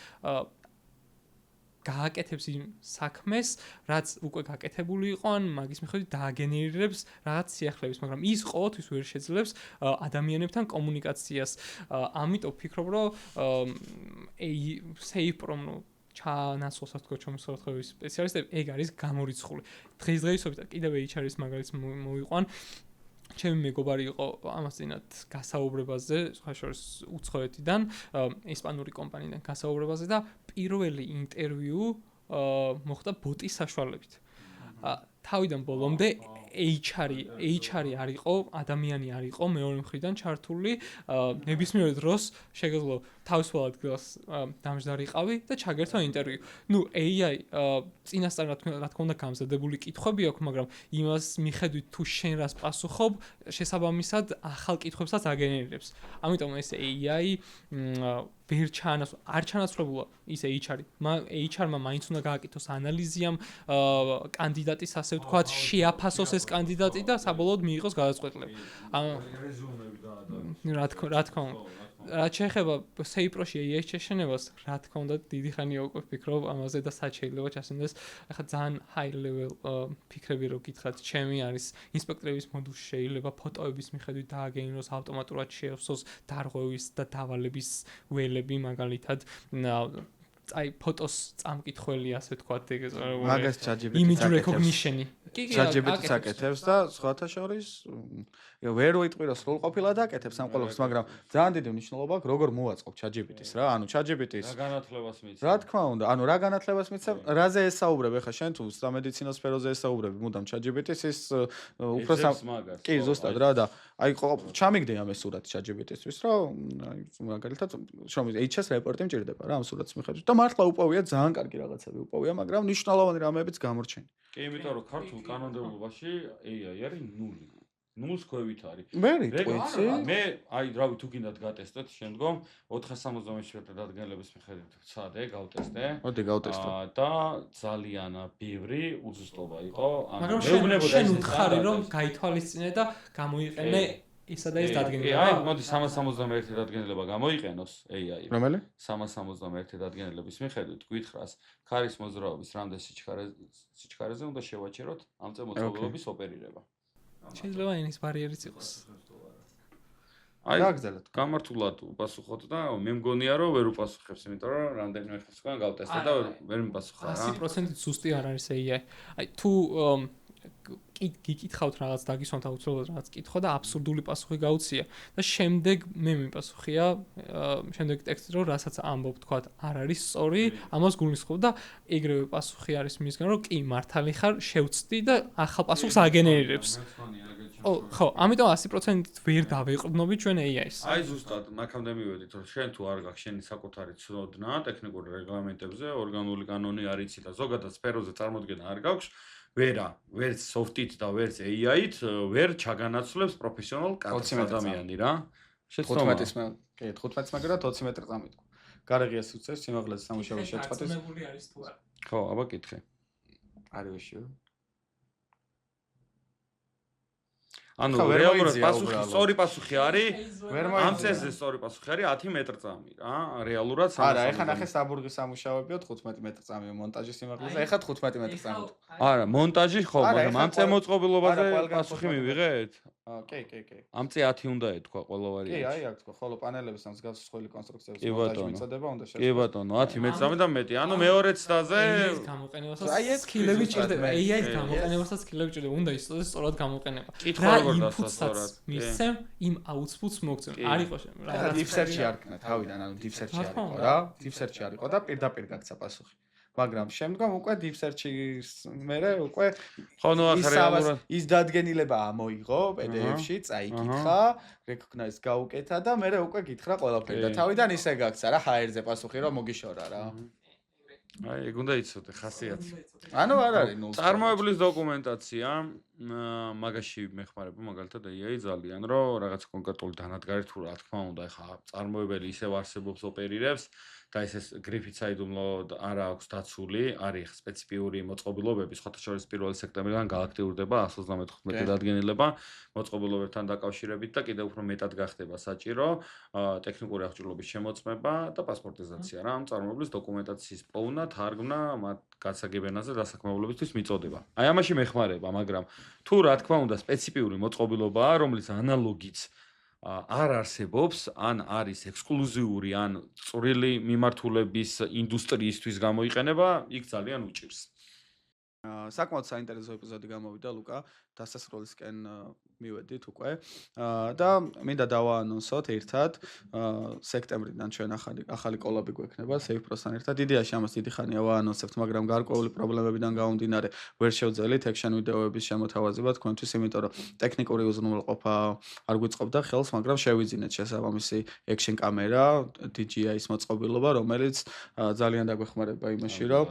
გააკეთებს იმ საქმეს, რაც უკვე გაკეთებული იყო, ან მაგის მიხედვით დააგენერირებს რაღაც სიახლეებს, მაგრამ ის ყოველთვის ვერ შეძლებს ადამიანებთან კომუნიკაციას. ამიტომ ვფიქრობ, რომ SafePro ჩანაცვლასაც თქო შრომისმსახურების სპეციალისტები, ეგ არის გამორიცხული. დღესდღეობით კიდევ HR-ის მაგალითს მოვიყვან. ჩემი მეგობარი იყო ამას წინათ გასაუბრებაზე, სხვა შორის უცხოეთიდან, ესპანური კომპანიიდან გასაუბრებაზე და პირველი ინტერვიუ მოხდა ბოტის საშუალებით. თავიდან ბოლომდე HR-ი არ იყო, ადამიანი არ იყო მეორე მხრიდან ჩართული, ნებისმიერ დროს შეგეძლო თავისუფალ ადგილას დამждარიყავი და ჩაგერთო ინტერვიუ. ნუ AI წინასწარ რა თქმა უნდა გამზადებული კითხვები აქვს, მაგრამ იმას მიხედვით თუ შენ რას პასუხობ, შესაბამისად ახალ კითხვებსაც აგენერირებს. ამიტომ ეს AI ვერ არ ჩანაცვლებულა ის HR-მა მაინც უნდა გააკეთოს ანალიზი ამ კანდიდატის ასე ვთქვათ, შეაფასოს ეს კანდიდატი და საბოლოოდ მიიღოს გადაწყვეტილება. რა თქმა უნდა. რაც შეეხება SafePro-ში AI-ის შეშენებას, რა თქმა უნდა, დიდი ხანია უკვე ვფიქრობ ამაზე და სად შეიძლება ჩასცენდეს. ახლა ძალიან high level ფიქრები რო გითხრათ, ჩემი არის ინსპექტორების მოდულში შეიძლება ფოტოების მიხედვით დააგენეროს, ავტომატურად შეავსოს დარღვევის და დავალების ველები მაგალითად. აი ფოტოს წამკითხველი ასე ვთქვათ, ეგ მაგას ChatGPT-ს image recognition-ი. ChatGPT-ს აკეთებს და სხვათა შორის ვერ ვიტყვი რომ სრულყოფილად აკეთებს ამ ყველაფერს, მაგრამ ძალიან დიდი მნიშვნელობა აქვს როგორ მოვაწყობ ChatGPT-ს რა, ანუ ChatGPT-ს რა განათლებას მიცემ? რა თქმა უნდა, ანუ რა განათლებას მიცემ, რაზე ესაუბრებ ახლა შენ თუ სამედიცინო სფეროზე ესაუბრები, მუდამ ChatGPT-ს ის უფრო კი ზუსტად რა და აი ჩამიგდე ამ სურათი ChatGPT-ისთვის რომ აი მაგალითად შრომის HR-ს რეპორტი მჭირდება რა ამ სურათის მიხედვით და მართლა უპოვია ძალიან კარგი რაღაცები უპოვია, მაგრამ მნიშვნელოვანი რამეებიც გამორჩენია. კი, იმიტომ რომ ქართულ კანონმდებლობაში AI არის 0. 0-ს ქვევით არის. მე ვიტყვი, მე აი რავი თუ გინდათ გატესტეთ შემდგომ 477 დადგენილების მიხედვით ვცადე, გავტესტე. მოდი გავტესტო. და ძალიან ბევრი უზუსტობა იყო. მაგრამ შენ უთხარი რომ გაითვალისწინე და გამოიყენე ისა და ის დადგენილება. აი, მოდი 371 დადგენილება გამოიყენოს AI-ი. რომელი? 371 დადგენილების მიხედვით გითხრას, ქარის მოძრაობის რამდენ სიჩქარეზე უნდა შევაჩეროთ ამ წამოწყობილობის ოპერირება. შეიძლება ენის ბარიერიც იყოს. აი, გამართულად უპასუხოთ და მე მგონია რომ ვერ უპასუხებს, იმიტომ რომ რამდენიმე ხნის უკან გავტესტე და ვერ მიპასუხა რა. 100% ზუსტი არ არის AI. აი თუ გიკითხავთ რაღაც დაგისვამთ აუცილებლად რაღაც კითხვა და აბსურდული პასუხი გაუცია და შემდეგ მე მიპასუხია შემდეგ ტექსტი რომ რასაც ამბობ თქვათ არ არის სწორი ამას გულისხმობ და ეგრევე პასუხი არის მისგან რომ კი მართალი ხარ შევწდი და ახალ პასუხს აგენერირებს ხო ამიტომ 100% ვერ დავეყრდნობი ჩვენ AI-ს აი ზუსტად მაგამდე მივედით რომ შენ თუ არ გაქვს შენი საკუთარი ცოდნა ტექნიკური რეგლამენტებზე ორგანული კანონი არ იცი და ზოგადად სფეროზე წარმოდგენა არ გაქვს ვერც soft-ით და ვერც AI-ით ვერ ჩაგანაცვლებს პროფესიონალ ადამიანი რა. 15-ის კი 15-ის მაგრამ 20 მეტრი წამიტყვა. გარეგიას უწევს სიმაღლეზე სამუშაო შეწყდეს. დაწმებული არის თუ არა? ხო, აბა კითხე. არის ვიშიო. ანუ ხა, ვერ რეალურად მოიძია პასუხი, უბრალოდ. სწორი პასუხი არის ვერ ამ მოიძია. წესზე სწორი პასუხი არის 10 მეტრწამი რა, რეალურად არა, ეხლა ნახე საბურგის სამუშაოებიო 15 მეტრწამია მონტაჟის სიმაღლეზე, ეხლა 15 მეტრწამია. არა, მონტაჟი ხო, არა, მაგრამ ეხლა ამ წე მოწყობილობაზე არა, ყველგან პასუხი 15 მივიღეთ? კი. ამ წე 10 უნდა ეთქვა ყველა კი, ვარიანტი. აი აქ თქვა, ხოლო პანელების ამ მსგავსი სხვილი კონსტრუქციების კი, მონტაჟი ბატონო. მიწოდება უნდა კი შეწყდეს. ბატონო, 10 მეტრწამი და მეტი. ანუ მეორე ცდაზე AI-ს გამოყენებასაც აი, ეს სკილები ზუსტად ჭირდება. მე. AI-ს გამოყენებასაც სკილები ჭირდება. უნდა ისწორდეს სწორად გამოყენება. კითხვა რა როგორ input-საც დასასწორად? კი. მისცემ, იმ output-ს მოგცემ. კი. არ იყო ეხლა deep search-ი არ ქნა თავიდან, ანუ deep search-ი არ იყო რა. deep search-ი არ იყო და პირდაპირ გაქცა პასუხი. მაგრამ შემდგომ უკვე deep search-ის მერე უკვე ხო, ნუ ახლა რეალურად ის დადგენილება ამოიღო PDF-ში, წაიკითხა, recognize გაუკეთა და მერე უკვე გითხრა ყველაფერი და თავიდან ისე გაქცა რა HR-ზე პასუხი რომ მოგიშორა რა. აი, ეგ უნდა იცოდე ხასიათი. ანუ არ არის ნულს. წარმოებლის დოკუმენტაცია, მაგაში მეხმარება მაგალითად AI ძალიან, რომ რაღაც კონკრეტული დანადგარი თუ რა თქმა უნდა, ეხა წარმოებელი ისევ არსებობს ოპერირებს და ეს გრიფიცაიდ უმლოდ არ აქვს დაცული, არის სპეციფიური მოწყობილობები, სხვათა შორის 1 სექტემბრიდან გააქტიურდება 135 დადგენილება მოწყობილობებთან დაკავშირებით და კიდევ უფრო მეტად გახდება საჭირო ტექნიკური აღჭურვილობის შემოწმება და პასპორტიზაცია რა, ამ წარმოებლის დოკუმენტაციის პოვნა, თარგმნა, მათ გასაგებ ენაზე დასაქმებულებისთვის მიწოდება. აი ამაში მეხმარება, მაგრამ თუ რა თქმა უნდა სპეციფიური მოწყობილობაა, რომლის ანალოგიც არ არსებობს, ან არის ექსკლუზიური, ან წვრილი მიმართულების ინდუსტრიისთვის გამოიყენება, იქ ძალიან უჭირს. საკმაოდ საინტერესო ეპიზოდი გამოვიდა ლუკა, დასასრულისკენ მივედით უკვე. და მინდა დავაანონსოთ ერთად, სექტემბრიდან ჩვენ ახალი კოლაბი გვექნება SafePro-სთან ერთად. იდეაში ამას დიდი ხანია ვაანონსებთ, მაგრამ გარკვეული პრობლემებიდან გამომდინარე ვერ შევძელით action ვიდეოების შემოთავაზება თქვენთვის, იმიტომ რომ ტექნიკური უზრუნველყოფა არ გვიწყობდა ხელს, მაგრამ შევიძინეთ შესაბამისი action კამერა, DJI-ის მოწყობილობა, რომელიც ძალიან დაგვეხმარება იმაში, რომ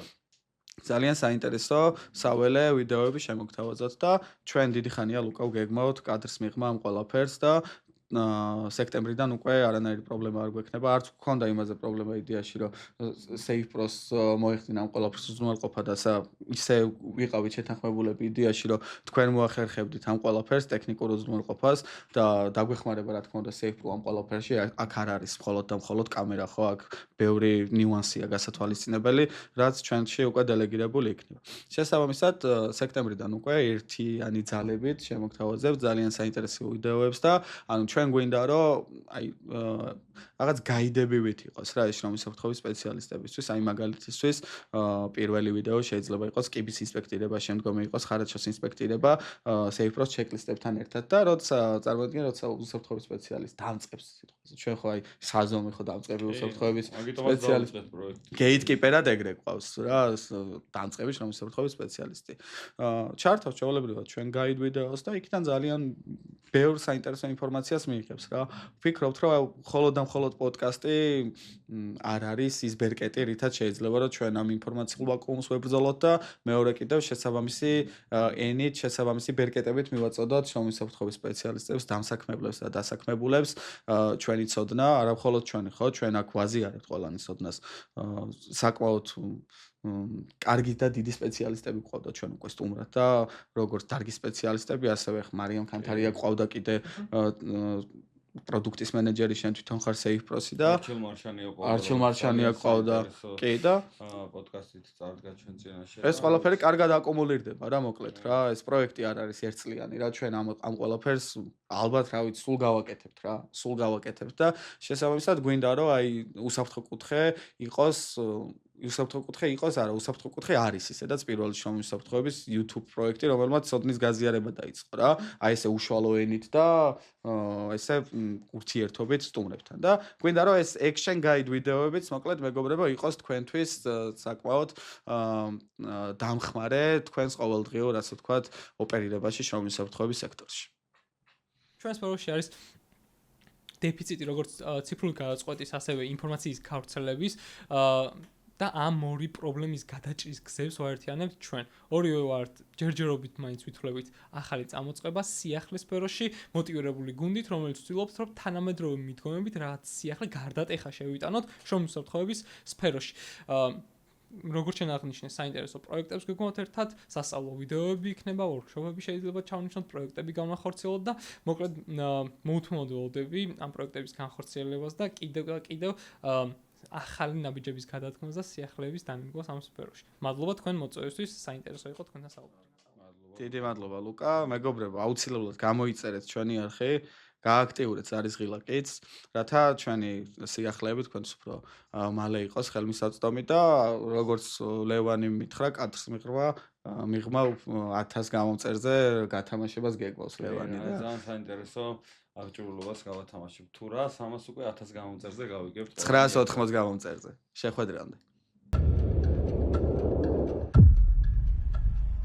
ძალიან საინტერესო საველე ვიდეოები შემოგთავაზოთ და ჩვენ დიდი ხანია ლუკა გეგმავთ კადრს მიღმა ამ ყველაფერს და სექტემბრიდან უკვე არანაირი პრობლემა არ გვექნება. არც გქონდა იმაზე პრობლემა იდეაში, რომ SafePro-ს მოეხდინა ამ ყველაფერს უზრუნველყოფა და ისე ვიყავით შეთანხმებულები იდეაში, რომ თქვენ მოახერხებდით ამ ყველაფერს ტექნიკურ უზრუნველყოფას და დაგვეხმარება რა თქმა უნდა SafePro ამ ყველაფერში. აქ არ არის მხოლოდ და მხოლოდ კამერა ხო, აქ ბევრი ნიუანსია გასათვალისწინებელი, რაც ჩვენში უკვე დელეგირებული იქნება. შესაბამისად, სექტემბრიდან უკვე ერთიანი ძალებით შემოგთავაზებთ ძალიან საინტერესო ვიდეოებს და ანუ ჩვენ გვინდა რომ აი რაღაც გაიდებივით იყოს რა ეს შრომის საფრთხების სპეციალისტებისთვის, აი მაგალითისთვის პირველი ვიდეო შეიძლება იყოს კიბის ინსპექტირება, შემდგომი იყოს ხარაჩოს ინსპექტირება SafePro-ს ჩეკლისტებთან ერთად და როცა წარმოიდგინე, როცა უსაფრთხოების სპეციალისტი დამწყებს სიტყვაზე. ჩვენ ხო აი საზომი ხო დამწყები უსაფრთხოების სპეციალისტი. Gatekeeper-ად ეგრე ყავს რა, დამწყები შრომის საფრთხების სპეციალისტი. ჩართავ ჩვეულებრივად ჩვენ გაიდ ვიდეოს და იქიდან ძალიან ბევრ საინტერესო ინფორმაციას მიიღებს რა. ვფიქრობთ რომ მხოლოდ და მხოლოდ პოდკასტი არ არის ის ბერკეტი, რითაც შეიძლება რომ ჩვენ ამ ინფორმაციულ ვაკუუმს ვებრძოლოთ და მეორე კიდევ შესაბამისი ენით, შესაბამისი ბერკეტებით მივაწოდოთ შრომის საფრთხების სპეციალისტებს, დამსაქმებლებს და დასაქმებულებს ჩვენი ცოდნა, არა მხოლოდ ჩვენი ხო, ჩვენ აქ ვაზიარებთ ყველანი ცოდნას. საკმაოდ კარგი და დიდი სპეციალისტები ყავდა ჩვენ უკვე სტუმრად და როგორც დარგი სპეციალისტები, ასევე მარიამ ქანთარია ყავდა კიდე პროდუქტის მენეჯერი, შენ თვითონ ხარ SafePro-სი და არჩილ მარშანია ყავდა. კი და პოდკასტით წარდგა ჩვენ წინაშე. ეს ყველაფერი კარგად აკუმულირდება რა, მოკლედ რა. ეს პროექტი არ არის ერთწლიანი რა, ჩვენ ამ ყველაფერს ალბათ რა ვიცი, სულ გავაკეთებთ რა, სულ გავაკეთებთ და შესაბამისად გვინდა რომ აი უსაფრთხო კუთხე იყოს უსაფრთხო კუთხე იყოს, არა, უსაფრთხო კუთხე არის ისედაც პირველი შრომის საფრთხეების YouTube პროექტი, რომელმაც ცოდნის გაზიარება დაიწყო რა. აი ესე უშუალო ენით და ესე ურთიერთობით სტუმრებთან და გვინდა რომ ეს action guide ვიდეოებიც მოკლედ მეგობრებო იყოს თქვენთვის საკმაოდ დამხმარე თქვენს ყოველდღიურ, ასე ვთქვათ, ოპერირებაში შრომის საფრთხეების სექტორში. ჩვენს სფეროში არის დეფიციტი როგორც ციფრული გადაწყვეტის, ასევე ინფორმაციის გავრცელების და ამ ორი პრობლემის გადაჭრის გზებს ვაერთიანებთ ჩვენ. ორივე ვართ ჯერჯერობით მაინც ვითვლებით ახალი წამოწყება სიახლის სფეროში, მოტივირებული გუნდით, რომელიც ვცდილობთ, რომ თანამედროვე მიდგომებით რაღაც სიახლე გარდატეხა შევიტანოთ შრომის საფრთხეების სფეროში. როგორც შენ აღნიშნე, საინტერესო პროექტებს გეგვოთ ერთად, სასწავლო ვიდეოები იქნება, ვორქშოპები შეიძლება ჩავნიჩნოთ, პროექტები განახორციელოთ და მოკლედ მოუთმობ ველოდები ამ პროექტების განხორციელებას და კიდევ ახალი ნაბიჯების გადადგმას და სიახლეების დანერგვას ამ სფეროში. მადლობა თქვენ მოწვევისთვის, საინტერესო იყო თქვენთან საუბარი. დიდი მადლობა ლუკა, მეგობრებო, აუცილებლად გამოიწერეთ ჩვენი არხი, გააქტიურეთ ზარისღილაკიც, რათა ჩვენი სიახლეები თქვენს უფრო მალე იყოს ხელმისაწვდომი და როგორც ლევანი მითხრა, კადრს მიღმა 1000 გამომწერზე გათამაშებას გეგმავს ლევანი და ძალიან საინტერესო აღჭურვილობას გავათამაშებ. თუ რას, ამას უკვე 1000 გამომწერზე გავიგებთ. 980 გამომწერზე. შეხვედრამდე.